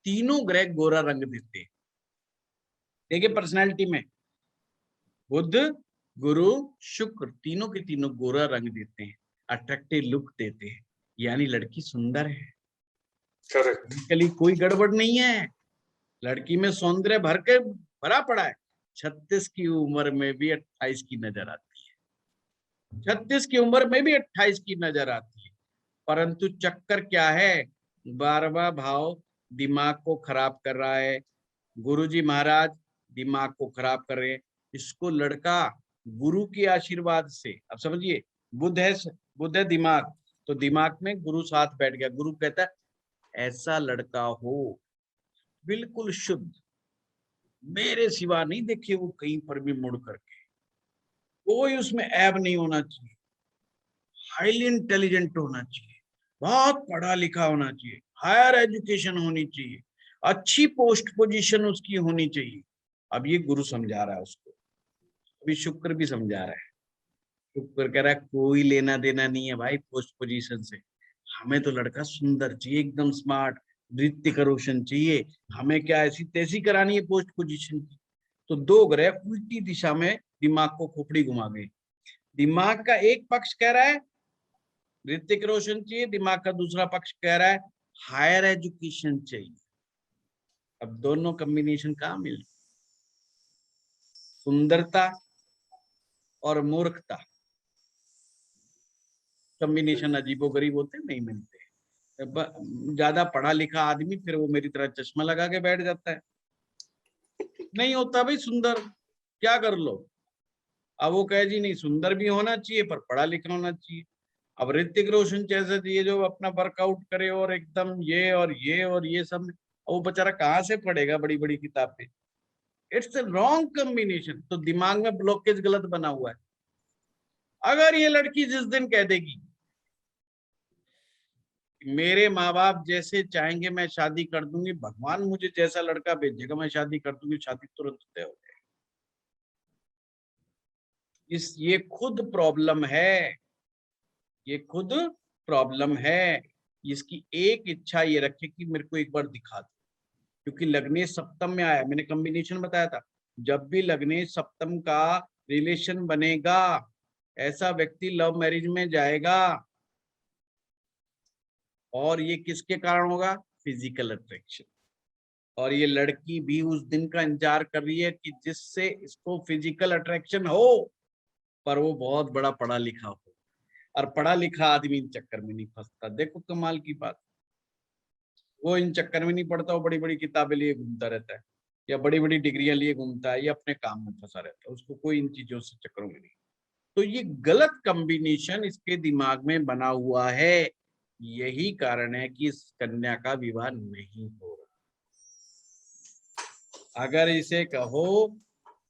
[SPEAKER 1] तीनों ग्रह गोरा रंग देते हैं। देखिए पर्सनैलिटी में बुध, गुरु, शुक्र तीनों के तीनों गोरा रंग देते हैं, अट्रैक्टिव लुक देते हैं। यानी लड़की सुंदर है। करेक्ट। कोई गड़बड़ नहीं है, लड़की में सौंदर्य भर के भरा पड़ा है। 36 की उम्र में भी 28 की नजर आती है। 36 की उम्र में भी 28 की नजर आती है। परंतु चक्कर क्या है? 12वां भाव दिमाग को खराब कर रहा है। गुरुजी महाराज दिमाग को खराब कर रहे हैं। इसको लड़का गुरु के आशीर्वाद से, अब समझिए, बुध है दिमाग, तो दिमाग में गुरु साथ बैठ गया। गुरु कहता है ऐसा लड़का हो बिल्कुल शुद्ध, मेरे सिवा नहीं देखे वो कहीं पर भी मुड़ करके, कोई उसमें ऐब नहीं होना चाहिए, हाईली इंटेलिजेंट होना चाहिए, बहुत पढ़ा लिखा होना चाहिए, हायर एजुकेशन होनी चाहिए, अच्छी पोस्ट पोजीशन उसकी होनी चाहिए। अब ये गुरु समझा रहा है उसको, अभी शुक्र भी समझा रहा है। शुक्र कह रहा है कोई लेना देना नहीं है भाई पोस्ट पोजीशन से, हमें तो लड़का सुंदर चाहिए, एकदम स्मार्ट, ऋतिक रोशन चाहिए, हमें क्या ऐसी तैसी करानी है पोस्ट पोजीशन की। तो दो ग्रह उल्टी दिशा में दिमाग को खोपड़ी घुमा गए। दिमाग का एक पक्ष कह रहा है ऋतिक रोशन चाहिए, दिमाग का दूसरा पक्ष कह रहा है हायर एजुकेशन चाहिए। अब दोनों कॉम्बिनेशन कहाँ मिले? सुंदरता और मूर्खता कॉम्बिनेशन अजीबोगरीब होते, नहीं मिलते। ज्यादा पढ़ा लिखा आदमी फिर वो मेरी तरह चश्मा लगा के बैठ जाता है, नहीं होता भाई सुंदर, क्या कर लो। अब वो कहे जी नहीं सुंदर भी होना चाहिए पर पढ़ा लिखा होना चाहिए। अब ऋतिक रोशन जैसा चाहिए जो अपना वर्कआउट करे और एकदम ये और ये और ये सब, वो बेचारा कहाँ से पढ़ेगा बड़ी बड़ी किताबें। It's a wrong combination. तो दिमाग में ब्लॉकेज गलत बना हुआ है। अगर ये लड़की जिस दिन कह देगी मेरे माँ बाप जैसे चाहेंगे मैं शादी कर दूंगी, भगवान मुझे जैसा लड़का भेजेगा मैं शादी कर दूंगी, शादी तुरंत तय हो जाएगी। ये खुद प्रॉब्लम है, ये खुद प्रॉब्लम है। इसकी एक इच्छा ये रखे कि मेरे को एक बार दिखा दो, क्योंकि लग्ने सप्तम में आया, मैंने कॉम्बिनेशन बताया था। जब भी लग्ने सप्तम का रिलेशन बनेगा, ऐसा व्यक्ति लव मैरिज में जाएगा। और ये किसके कारण होगा? Physical attraction. और ये लड़की भी उस दिन का इंतजार कर रही है कि जिससे इसको फिजिकल अट्रैक्शन हो, पर वो बहुत बड़ा पढ़ा लिखा हो। और पढ़ा लिखा आदमी इन चक्कर में नहीं फंसता। देखो कमाल की बात, वो इन चक्कर में नहीं पड़ता, वो बड़ी बड़ी किताबें लिए घूमता रहता है, या बड़ी बड़ी डिग्रियां लिए घूमता है, या अपने काम में फंसा रहता है, उसको कोई इन चीजों से चक्करों में नहीं। तो ये गलत कॉम्बिनेशन इसके दिमाग में बना हुआ है। यही कारण है कि इस कन्या का विवाह नहीं हो रहा। अगर इसे कहो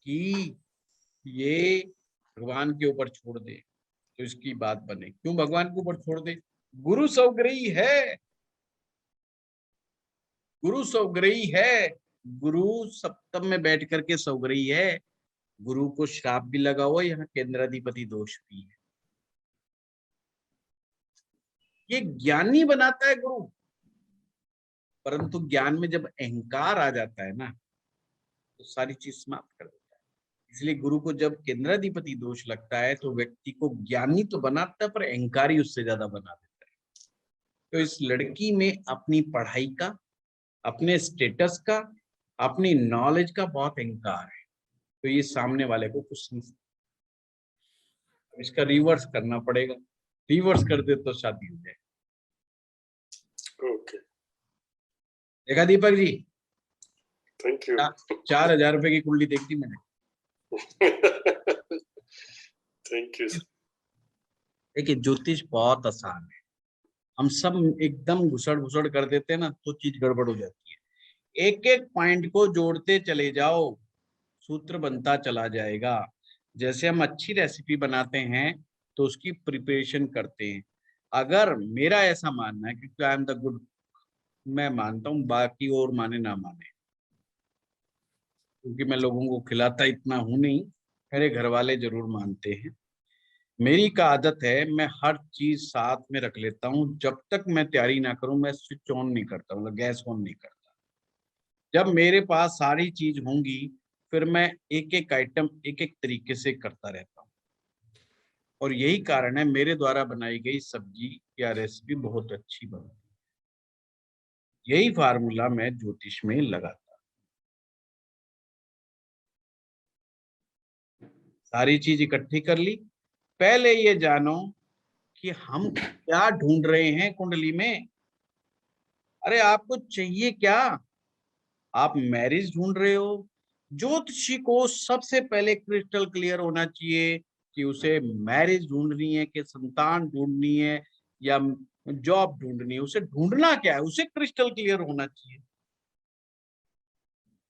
[SPEAKER 1] कि ये भगवान के ऊपर छोड़ दे तो इसकी बात बने। क्यों भगवान के ऊपर छोड़ दे? गुरु सौग्रही है, गुरु सौग्रही है। गुरु सप्तम में बैठ करके सौग्रही है। गुरु को श्राप भी लगा हुआ, यहाँ केंद्राधिपति दोष भी है। ये ज्ञानी बनाता है गुरु, परंतु ज्ञान में जब अहंकार आ जाता है ना, तो सारी चीज समाप्त कर देता है। इसलिए गुरु को जब केंद्राधिपति दोष लगता है तो व्यक्ति को ज्ञानी तो बनाता है, पर अहंकारी उससे ज्यादा बना देता है। तो इस लड़की में अपनी पढ़ाई का, अपने स्टेटस का, अपनी नॉलेज का बहुत अहंकार है। तो ये सामने वाले को कुछ नहीं, इसका रिवर्स करना पड़ेगा। रिवर्स कर दे तो शादी हो जाए।
[SPEAKER 4] ओके,
[SPEAKER 1] देखा दीपक जी?
[SPEAKER 4] Thank you.
[SPEAKER 1] 4,000 रुपए की कुंडली देखी मैंने।
[SPEAKER 4] Thank you.
[SPEAKER 1] देखिए ज्योतिष बहुत आसान है। हम सब एकदम घुसड़ कर देते हैं ना, तो चीज गड़बड़ हो जाती है। एक एक पॉइंट को जोड़ते चले जाओ, सूत्र बनता चला जाएगा। जैसे हम अच्छी रेसिपी बनाते हैं तो उसकी प्रिपरेशन करते हैं। अगर मेरा ऐसा मानना है क्योंकि आई एम द गुड, मैं मानता हूँ, बाकी और माने ना माने, क्योंकि मैं लोगों को खिलाता इतना हूं नहीं, मेरे घर वाले जरूर मानते हैं। मेरी का आदत है, मैं हर चीज साथ में रख लेता हूँ। जब तक मैं तैयारी ना करूं मैं स्विच ऑन नहीं करता, मतलब गैस ऑन नहीं करता। जब मेरे पास सारी चीज होंगी फिर मैं एक एक आइटम एक एक तरीके से करता रहता हूँ। और यही कारण है मेरे द्वारा बनाई गई सब्जी या रेसिपी बहुत अच्छी बनती है। यही फार्मूला मैं ज्योतिष में लगाता। सारी चीज इकट्ठी कर ली। पहले ये जानो कि हम क्या ढूंढ रहे हैं कुंडली में। अरे आपको चाहिए क्या? आप मैरिज ढूंढ रहे हो? ज्योतिषी को सबसे पहले क्रिस्टल क्लियर होना चाहिए कि उसे मैरिज ढूंढनी है, कि संतान ढूंढनी है, या जॉब ढूंढनी है। उसे ढूंढना क्या है, उसे क्रिस्टल क्लियर होना चाहिए।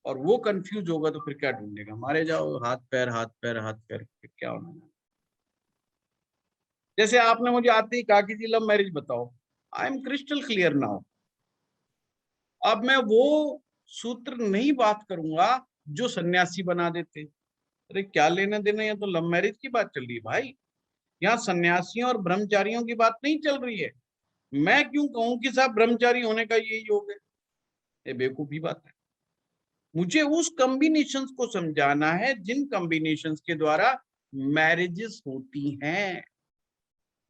[SPEAKER 1] और वो कंफ्यूज होगा तो फिर क्या ढूंढेगा? मारे जाओ, हाथ पैर हाथ पैर हाथ पैर, फिर क्या होना है? जैसे आपने मुझे आते ही कहा कि जी लव मैरिज बताओ, I am crystal clear now. अब मैं वो सूत्र नहीं बात करूंगा जो सन्यासी बना देते। अरे क्या लेना देना, ये तो लव मैरिज की बात चल रही है भाई। यहाँ सन्यासियों और ब्रह्मचारियों की बात नहीं चल रही है। मैं क्यों कहूं कि साहब ब्रह्मचारी होने का यही योग है? ये बेवकूफी बात है। मुझे उस कॉम्बिनेशंस को समझाना है जिन कॉम्बिनेशंस के द्वारा मैरिजेस होती हैं।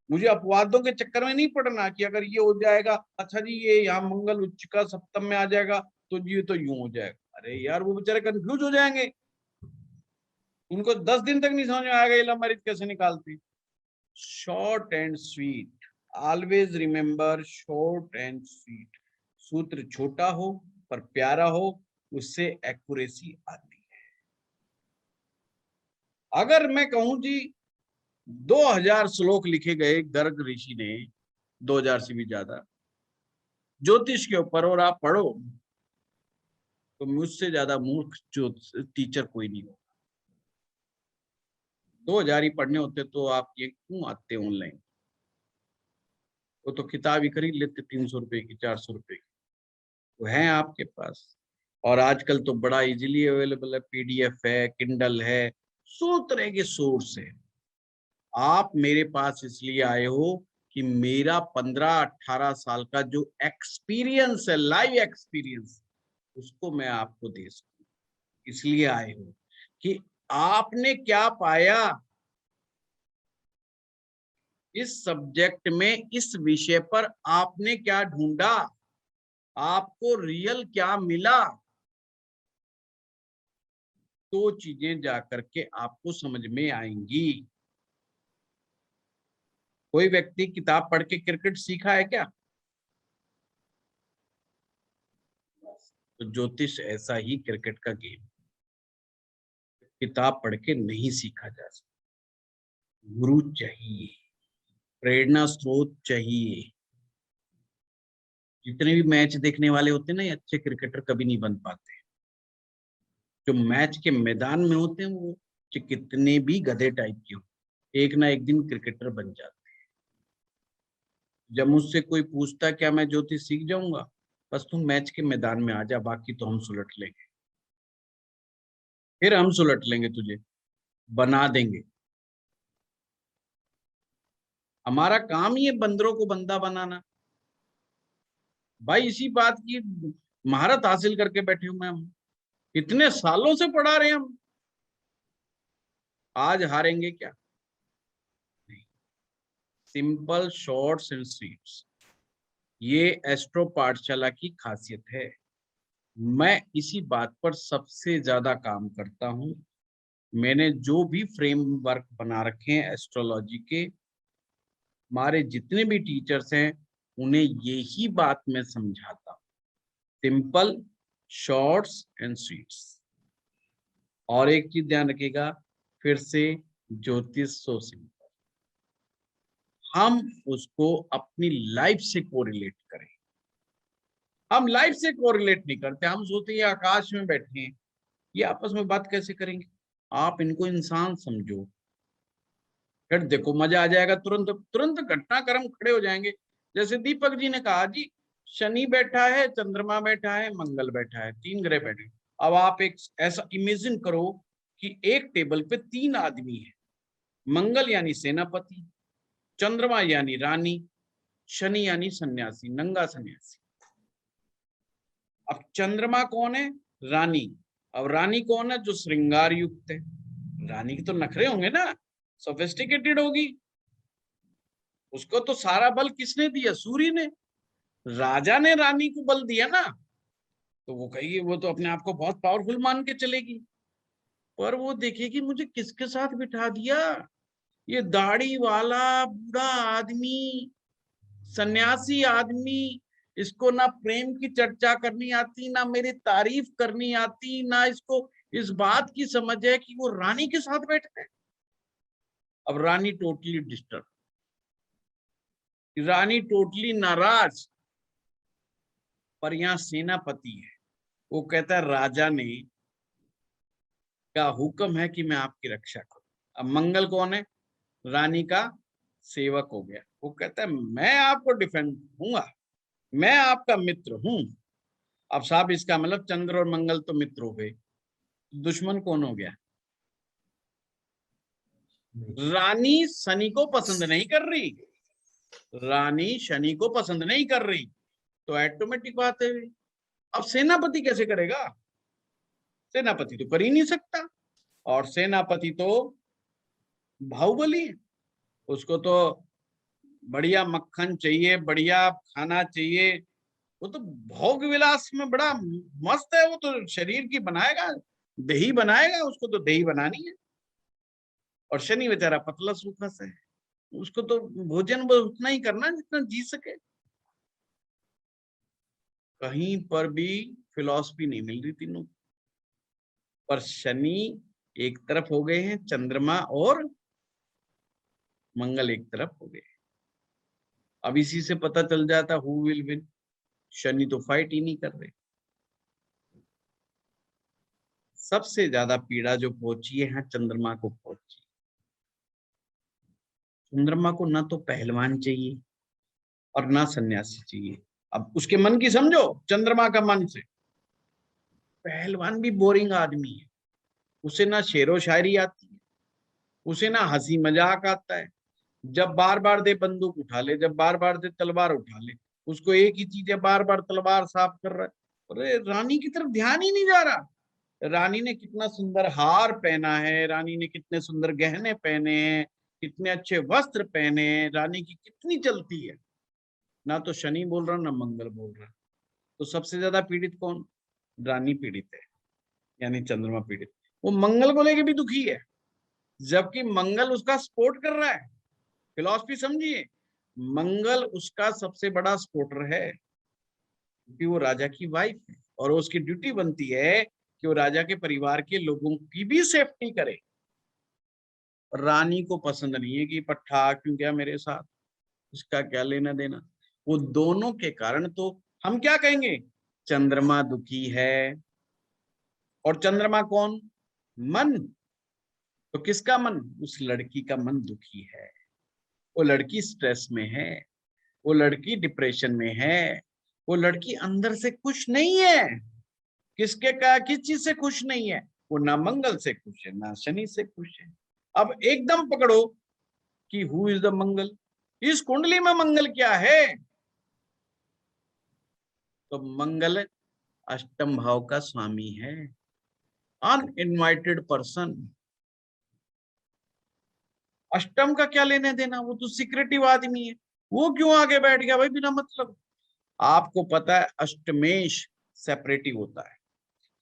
[SPEAKER 1] मुझे अपवादों के चक्कर में नहीं पड़ना कि अगर ये हो जाएगा, अच्छा जी ये यहाँ मंगल उच्च का सप्तम में आ जाएगा तो जी तो यूं हो जाएगा। अरे यार वो बेचारे कंफ्यूज हो जाएंगे, उनको 10 दिन तक नहीं समझ में आएगा ये लव मैरिज कैसे निकालते। Short and sweet, always remember, short and sweet. सूत्र छोटा हो पर प्यारा हो, उससे एक्यूरेसी आती है। अगर मैं कहूं जी 2000 श्लोक लिखे गए गर्ग ऋषि ने, 2000 से भी ज्यादा ज्योतिष के ऊपर, और आप पढ़ो, तो मुझसे ज्यादा मूर्ख जो टीचर कोई नहीं होगा। 2000 ही पढ़ने होते तो आप ये क्यों आते ऑनलाइन? वो तो किताब ही खरीद लेते 300 रुपए की, 400 रुपए की, वो है आपके पास। और आजकल तो बड़ा इजीली अवेलेबल है, पीडीएफ है, किंडल है, 100 तरह के सोर्स है। आप मेरे पास इसलिए आए हो कि मेरा 15-18 साल का जो एक्सपीरियंस है, लाइव एक्सपीरियंस, उसको मैं आपको दे सकूं। इसलिए आए हो कि आपने क्या पाया इस सब्जेक्ट में, इस विषय पर आपने क्या ढूंढा, आपको रियल क्या मिला। तो चीजें जाकर के आपको समझ में आएंगी। कोई व्यक्ति किताब पढ़ के क्रिकेट सीखा है क्या? तो ज्योतिष ऐसा ही क्रिकेट का गेम, किताब पढ़ के नहीं सीखा जा सकता। गुरु चाहिए, प्रेरणा स्रोत चाहिए। जितने भी मैच देखने वाले होते हैं ना, ये अच्छे क्रिकेटर कभी नहीं बन पाते। जो मैच के मैदान में होते हैं वो कितने भी गधे टाइप के हो, एक ना एक दिन क्रिकेटर बन जाते हैं। जब मुझसे कोई पूछता क्या मैं ज्योतिष सीख जाऊंगा, बस तुम मैच के मैदान में आ जा, बाकी तो हम सुलट लेंगे। फिर हम सुलट लेंगे, तुझे बना देंगे। हमारा काम ही है बंदरों को बंदा बनाना। भाई इसी बात की महारत हासिल करके बैठे हुए हम, इतने सालों से पढ़ा रहे हैं हम। आज हारेंगे क्या? नहीं। सिंपल, शॉर्ट्स एंड स्वीट्स, ये एस्ट्रो पाठशाला की खासियत है। मैं इसी बात पर सबसे ज्यादा काम करता हूं। मैंने जो भी फ्रेमवर्क बना रखे हैं एस्ट्रोलॉजी के, हमारे जितने भी टीचर्स हैं उन्हें यही बात मैं समझाता हूं, सिंपल, शॉर्ट्स एंड स्वीट्स। और एक चीज ध्यान रखिएगा, फिर से ज्योतिष सो सिंपल, हम उसको अपनी लाइफ से कोरिलेट करें। हम लाइफ से कोरिलेट नहीं करते, हम सोचते हैं ये आकाश में बैठे हैं, ये आपस में बात कैसे करेंगे। आप इनको इंसान समझो, फिर देखो मजा आ जाएगा। तुरंत तुरंत घटनाक्रम खड़े हो जाएंगे। जैसे दीपक जी ने कहा, जी शनि बैठा है, चंद्रमा बैठा है, मंगल बैठा है, 3 ग्रह बैठे हैं। अब आप एक ऐसा इमेजिन करो कि एक टेबल पे 3 आदमी है, मंगल यानी सेनापति, चंद्रमा यानी रानी, शनि यानी सन्यासी, नंगा सन्यासी। अब चंद्रमा कौन है? रानी। अब रानी कौन है? जो श्रृंगार युक्त है। रानी के तो नखरे होंगे ना, सोफिस्टिकेटेड होगी। उसको तो सारा बल किसने दिया? सूर्य ने। राजा ने रानी को बल दिया ना, तो वो कहेगी, वो तो अपने आप को बहुत पावरफुल मान के चलेगी। पर वो देखेगी मुझे किसके साथ बिठा दिया, ये दाढ़ी वाला बूढ़ा आदमी, सन्यासी आदमी। इसको ना प्रेम की चर्चा करनी आती, ना मेरी तारीफ करनी आती, ना इसको इस बात की समझ है कि वो रानी के साथ बैठे हैं। अब रानी टोटली डिस्टर्ब, रानी टोटली नाराज। पर यहाँ सेनापति है, वो कहता है राजा ने का हुक्म है कि मैं आपकी रक्षा करूं। अब मंगल कौन है? रानी का सेवक हो गया। वो कहता है मैं आपको डिफेंड दूंगा, मैं आपका मित्र हूं। अब साहब इसका मतलब चंद्र और मंगल तो मित्र हो गए, दुश्मन कौन हो गया? रानी शनि को पसंद नहीं कर रही, रानी शनि को पसंद नहीं कर रही, तो ऑटोमेटिक बात है। अब सेनापति कैसे करेगा? सेनापति तो कर ही नहीं सकता। और सेनापति तो बाहुबली है, उसको तो बढ़िया मक्खन चाहिए, बढ़िया खाना चाहिए। वो तो भोग विलास में बड़ा मस्त है, वो तो शरीर की बनाएगा, दही बनाएगा, उसको तो दही बनानी है। और शनि बेचारा पतला सूखा सा है, उसको तो भोजन बस उतना ही करना जितना जी सके। कहीं पर भी फिलॉसफी नहीं मिल रही तीनों। पर शनि एक तरफ हो गए हैं, चंद्रमा और मंगल एक तरफ हो गए। अब इसी से पता चल जाता हु विल विन। शनि तो फाइट ही नहीं कर रहे। सबसे ज्यादा पीड़ा जो पहुंची है चंद्रमा को पहुंची। चंद्रमा को ना तो पहलवान चाहिए और ना सन्यासी चाहिए। अब उसके मन की समझो, चंद्रमा का मन से। पहलवान भी बोरिंग आदमी है, उसे ना शेरो शायरी आती है, उसे ना हंसी मजाक आता है, जब बार बार दे बंदूक उठा ले, जब बार बार दे तलवार उठा ले, उसको एक ही चीज है, बार बार तलवार साफ कर रहा है। अरे रानी की तरफ ध्यान ही नहीं जा रहा। रानी ने कितना सुंदर हार पहना है, रानी ने कितने सुंदर गहने पहने हैं, कितने अच्छे वस्त्र पहने हैं, रानी की कितनी चलती है। ना तो शनि बोल रहा ना मंगल बोल रहा। तो सबसे ज्यादा पीड़ित कौन? रानी पीड़ित है, यानी चंद्रमा पीड़ित। वो मंगल को लेके भी दुखी है, जबकि मंगल उसका सपोर्ट कर रहा है। फिलॉसफी समझिए, मंगल उसका सबसे बड़ा सपोर्टर है, क्योंकि वो राजा की वाइफ है और उसकी ड्यूटी बनती है कि वो राजा के परिवार के लोगों की भी सेफ्टी करे। रानी को पसंद नहीं है कि पट्टा क्यों गया मेरे साथ, इसका क्या लेना देना। वो दोनों के कारण तो हम क्या कहेंगे, चंद्रमा दुखी है। और चंद्रमा कौन? मन। तो किसका मन? उस लड़की का मन दुखी है, वो लड़की स्ट्रेस में है, वो लड़की डिप्रेशन में है, वो लड़की अंदर से खुश नहीं है। किसके का किस चीज से खुश नहीं है? वो ना मंगल से खुश है ना शनि से खुश है। अब एकदम पकड़ो कि हु इज द मंगल, इस कुंडली में मंगल क्या है? तो मंगल अष्टम भाव का स्वामी है, अनइनवाइटेड पर्सन। अष्टम का क्या लेने देना, वो तो सिक्रेटिव आदमी है, वो क्यों आगे बैठ गया भाई बिना मतलब। आपको पता है अष्टमेश सेपरेटिव होता है,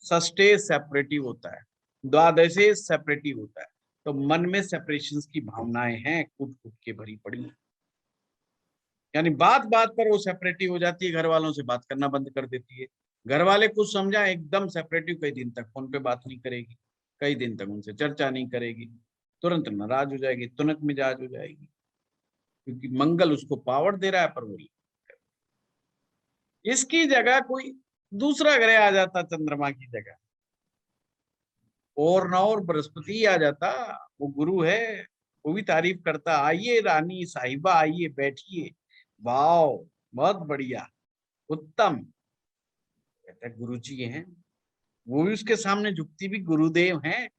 [SPEAKER 1] षष्ठे सेपरेटिव होता है, द्वादशे सेपरेटिव होता है। तो मन में सेपरेशन की भावनाएं हैं कूट कूट के भरी पड़ी, यानी बात बात पर वो सेपरेटिव हो जाती है, घर वालों से बात करना बंद कर देती है। घर वाले कुछ समझा एकदम सेपरेटिव, कई दिन तक फोन पे बात नहीं करेगी, कई दिन तक उनसे चर्चा नहीं करेगी, तुरंत नाराज हो जाएगी, तुरंत मिजाज हो जाएगी, क्योंकि मंगल उसको पावर दे रहा है पर वो इसकी जगह कोई दूसरा ग्रह आ जाता चंद्रमा की जगह, और ना और बृहस्पति आ जाता, वो गुरु है, वो भी तारीफ करता, आइए रानी साहिबा आइए बैठिए, वाह बहुत बढ़िया उत्तम। कहता गुरु जी हैं, वो भी उसके सामने झुकती भी गुरुदेव हैं,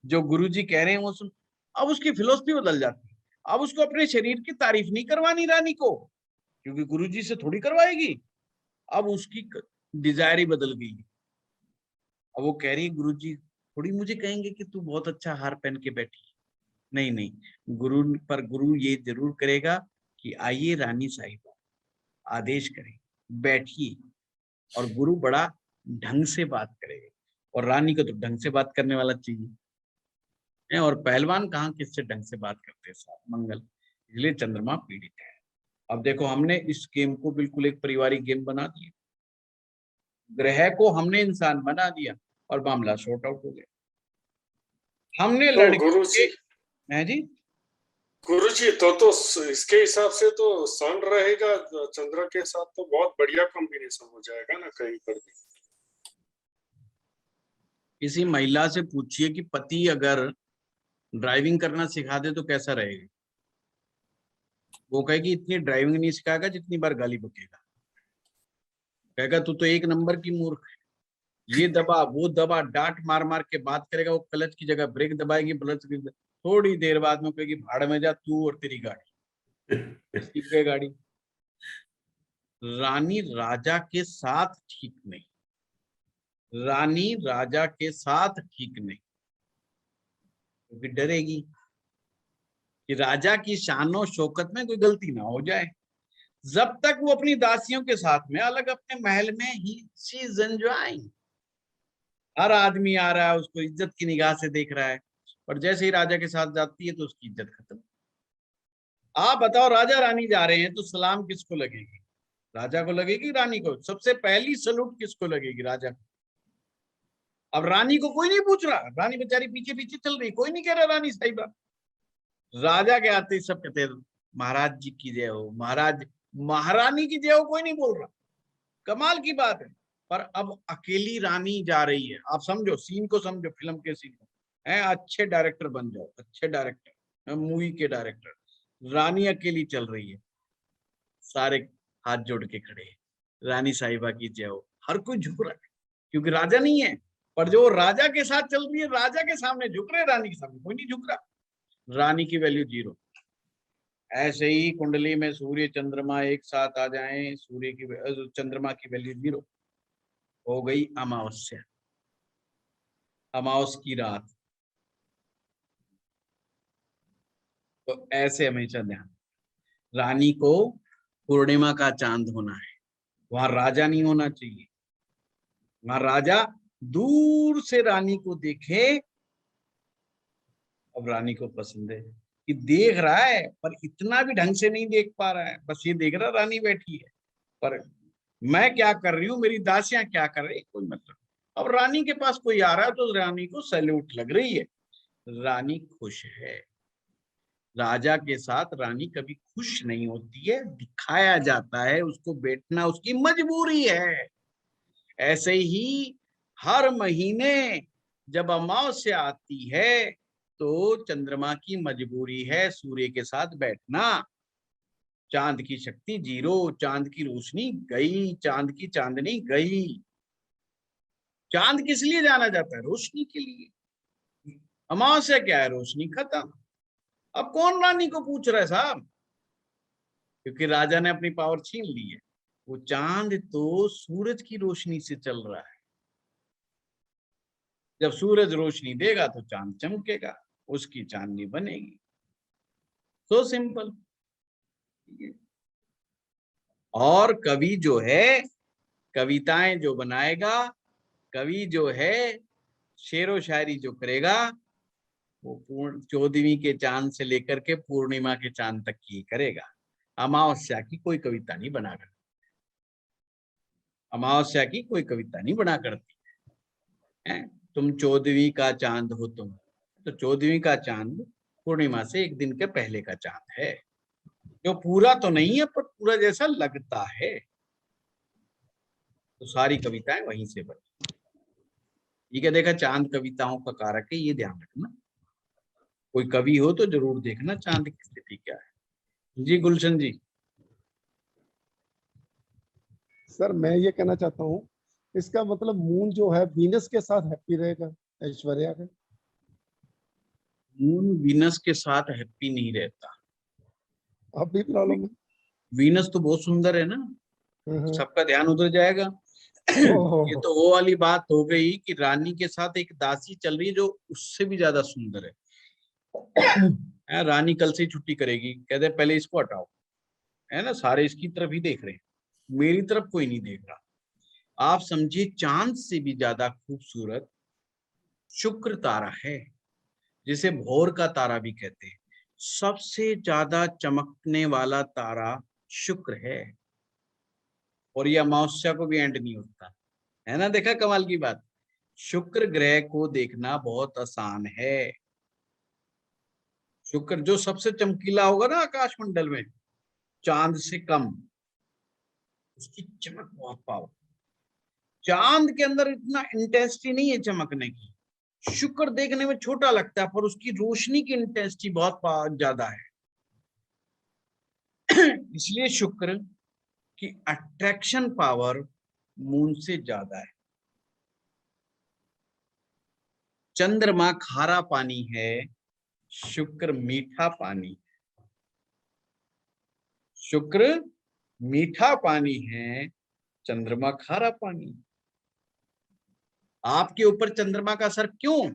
[SPEAKER 1] जो गुरु जी कह रहे हैं वो सुन। अब उसकी फिलोसफी बदल जाती है, अब उसको अपने शरीर की तारीफ नहीं करवानी रानी को, क्योंकि गुरु जी से थोड़ी करवाएगी। अब उसकी डिजायर ही बदल गई। अब वो कह रही है गुरु जी थोड़ी मुझे कहेंगे कि तू बहुत अच्छा हार पहन के बैठी। नहीं नहीं, गुरु ये जरूर करेगा कि आइए रानी साहिबा, आदेश करें, बैठिए। और गुरु बड़ा ढंग से बात करेगा, और रानी को तो ढंग से बात करने वाला चाहिए। और पहलवान कहाँ किससे ढंग से बात करते हैं साहब, मंगल। इसलिए चंद्रमा पीड़ित है। अब देखो हमने इस गेम को बिल्कुल एक पारिवारिक गेम बना दिया, ग्रह को हमने इंसान बना दिया और मामला शॉर्ट आउट हो गया। हमने
[SPEAKER 4] तो गुरु जी
[SPEAKER 1] है जी
[SPEAKER 4] गुरुजी तो इसके हिसाब से तो सन रहेगा चंद्र के साथ, तो बहुत बढ़िया कॉम्बिनेशन हो जाएगा ना कहीं पर भी।
[SPEAKER 1] किसी महिला से पूछिए कि पति अगर ड्राइविंग करना सिखा दे तो कैसा रहेगा, वो कहेगी इतनी ड्राइविंग नहीं सिखाएगा जितनी बार गाली बकेगा। कहेगा तू तो एक नंबर की मूर्ख है, ये दबा वो दबा, डांट मार मार के बात करेगा। वो क्लच की जगह ब्रेक दबाएगी, थोड़ी देर बाद में कहेगी भाड़ में जा तू और तेरी गाड़ी, सीख गए गाड़ी। रानी राजा के साथ ठीक नहीं, रानी राजा के साथ ठीक नहीं, क्योंकि डरेगी कि राजा की शानो शौकत में कोई गलती ना हो जाए। जब तक वो अपनी दासियों के साथ में अलग अपने महल में ही शी इज एंजॉयिंग, हर आदमी आ रहा है उसको इज्जत की निगाह से देख रहा है, और जैसे ही राजा के साथ जाती है तो उसकी इज्जत खत्म। आप बताओ राजा रानी जा रहे हैं तो सलाम किसको लगेगी, राजा को लगेगी रानी को? सबसे पहली सलूट किसको लगेगी? राजा को। अब रानी को कोई नहीं पूछ रहा, रानी बेचारी पीछे पीछे चल रही, कोई नहीं कह रहा रानी साहिबा। राजा के आते ही सब कहते हैं महाराज जी की जय हो, महाराज महारानी की जय हो, कोई नहीं बोल रहा। कमाल की बात है। पर अब अकेली रानी जा रही है, आप समझो सीन को, समझो फिल्म के सीन को, है अच्छे डायरेक्टर बन जाओ, अच्छे डायरेक्टर, मूवी के डायरेक्टर। रानी अकेली चल रही है, सारे हाथ जोड़ के खड़े हैं, रानी साहिबा की जय हो, हर कोई झुक रहा है क्योंकि राजा नहीं है। पर जो राजा के साथ चल रही है, राजा के सामने झुक रहे, रानी के सामने कोई नहीं झुक रहा। रानी की वैल्यू 0। ऐसे ही कुंडली में सूर्य चंद्रमा एक साथ आ जाएं, सूर्य की चंद्रमा की वैल्यू 0 हो गई अमावस्या, अमावस की रात। तो ऐसे हमेशा ध्यान, रानी को पूर्णिमा का चांद होना है, वहां राजा नहीं होना चाहिए। वहां राजा दूर से रानी को देखे, अब रानी को पसंद है कि देख रहा है पर इतना भी ढंग से नहीं देख पा रहा है, बस ये देख रहा रानी बैठी है, पर मैं क्या कर रही हूँ, मेरी दासियां क्या कर रही, कोई मतलब। अब रानी के पास कोई आ रहा है तो रानी को सैल्यूट लग रही है, रानी खुश है। राजा के साथ रानी कभी खुश नहीं होती है, दिखाया जाता है, उसको बैठना उसकी मजबूरी है। ऐसे ही हर महीने जब अमावस्या आती है तो चंद्रमा की मजबूरी है सूर्य के साथ बैठना। चांद की शक्ति 0, चांद की रोशनी गई, चांद की चांदनी गई। चांद किस लिए जाना जाता है? रोशनी के लिए। अमावस्या क्या है? रोशनी खत्म। अब कौन रानी को पूछ रहा है साहब? क्योंकि राजा ने अपनी पावर छीन ली है। वो चांद तो सूरज की रोशनी से चल रहा है, जब सूरज रोशनी देगा तो चांद चमकेगा, उसकी चांदनी बनेगी। So simple. और कवि जो है, कविताएं जो बनाएगा, कवि जो है शेरो शायरी जो करेगा, वो पूर्ण 14वीं के चांद से लेकर के पूर्णिमा के चांद तक की करेगा। अमावस्या की कोई कविता नहीं बना कर, अमावस्या की कोई कविता नहीं बना करती है। तुम 14वीं का चांद हो तुम, तो 14वीं का चांद पूर्णिमा से एक दिन के पहले का चांद है, जो पूरा तो नहीं है पर पूरा जैसा लगता है। तो सारी कविताएं वहीं से बनी। ठीक है, देखा, चांद कविताओं का कारक है, ये ध्यान रखना। कोई कवि हो तो जरूर देखना चांद की स्थिति क्या है। जी गुलशन जी।
[SPEAKER 5] सर मैं ये कहना चाहता हूँ, इसका मतलब मून जो है वीनस के साथ हैप्पी रहेगा ऐश्वर्या का?
[SPEAKER 1] मून वीनस के साथ हैप्पी नहीं रहता।
[SPEAKER 5] अब भी प्रॉब्लम है।
[SPEAKER 1] वीनस तो बहुत सुंदर है ना, सबका ध्यान उधर जाएगा। ये तो वो वाली बात हो गई कि रानी के साथ एक दासी चल रही है जो उससे भी ज्यादा सुंदर है। रानी कल से ही छुट्टी करेगी, कहते पहले इसको हटाओ, है ना, सारे इसकी तरफ ही देख रहे हैं, मेरी तरफ कोई नहीं देख रहा। आप समझिए चांद से भी ज्यादा खूबसूरत शुक्र तारा है, जिसे भोर का तारा भी कहते हैं। सबसे ज्यादा चमकने वाला तारा शुक्र है, और ये अमावस्या को भी एंड नहीं होता है ना। देखा कमाल की बात, शुक्र ग्रह को देखना बहुत आसान है। शुक्र जो सबसे चमकीला होगा ना आकाश मंडल में, चांद से कम, उसकी चमक बहुत पावर। चांद के अंदर इतना इंटेंसिटी नहीं है चमकने की, शुक्र देखने में छोटा लगता है पर उसकी रोशनी की इंटेंसिटी बहुत ज्यादा है। इसलिए शुक्र की अट्रैक्शन पावर मून से ज्यादा है। चंद्रमा खारा पानी है, शुक्र मीठा पानी। शुक्र मीठा पानी है, चंद्रमा खारा पानी। आपके ऊपर चंद्रमा का असर क्यों?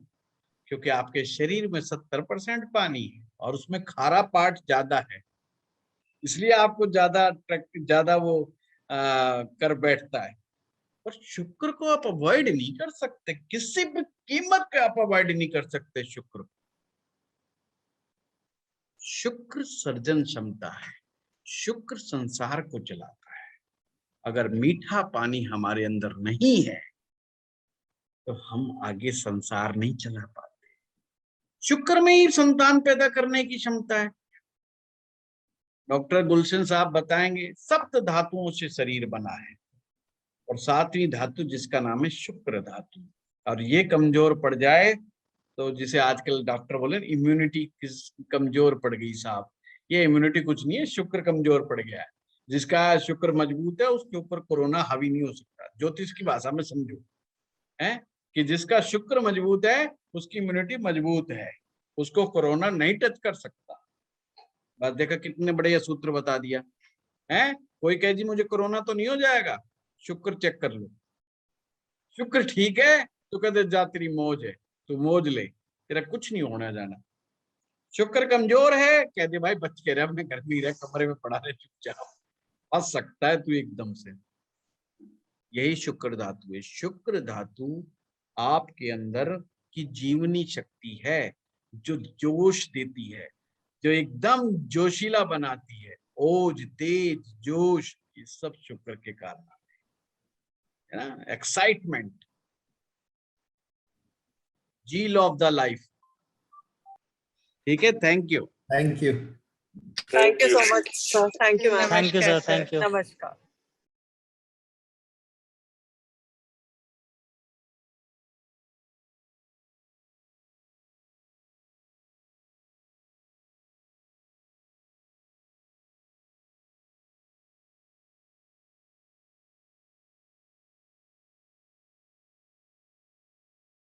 [SPEAKER 1] क्योंकि आपके शरीर में 70% पानी है और उसमें खारा पार्ट ज्यादा है, इसलिए आपको ज्यादा वो कर बैठता है। और शुक्र को आप अवॉइड नहीं कर सकते, किसी भी कीमत पे आप अवॉइड नहीं कर सकते शुक्र। शुक्र सर्जन क्षमता है, शुक्र संसार को चलाता है। अगर मीठा पानी हमारे अंदर नहीं है तो हम आगे संसार नहीं चला पाते। शुक्र में ही संतान पैदा करने की क्षमता है। डॉक्टर गुलशन साहब बताएंगे, सप्त धातुओं से शरीर बना है और 7वीं धातु जिसका नाम है शुक्र धातु। और ये कमजोर पड़ जाए तो जिसे आजकल डॉक्टर बोले इम्यूनिटी कमजोर पड़ गई साहब, ये इम्यूनिटी कुछ नहीं है, शुक्र कमजोर पड़ गया है। जिसका शुक्र मजबूत है उसके ऊपर कोरोना हावी नहीं हो सकता। ज्योतिष की भाषा में समझो, है कि जिसका शुक्र मजबूत है उसकी इम्यूनिटी मजबूत है, उसको कोरोना नहीं टच कर सकता। बस देखा कितने बढ़िया सूत्र बता दिया है। कोई कहे जी मुझे कोरोना तो नहीं हो जाएगा, शुक्र चेक कर लो, शुक्र ठीक है तो कहते जा तेरी मौज है, तू मौज ले, तेरा कुछ नहीं होना जाना। शुक्र कमजोर है, कह दे भाई बच के रह, अपने घर में रह, कमरे में पड़ा रहे चुपचाप, फंस सकता है तू एकदम से। यही शुक्र धातु है। शुक्र धातु आपके अंदर की जीवनी शक्ति है, जो जोश देती है, जो एकदम जोशीला बनाती है। ओज, तेज, जोश, ये सब शुक्र के कारण है ना। Excitement, zeal of the life. ठीक है, thank you.
[SPEAKER 3] Thank you.
[SPEAKER 6] Thank you so much, sir. Thank you, ma'am.
[SPEAKER 7] Thank you, sir. Thank you.
[SPEAKER 6] Namaskar.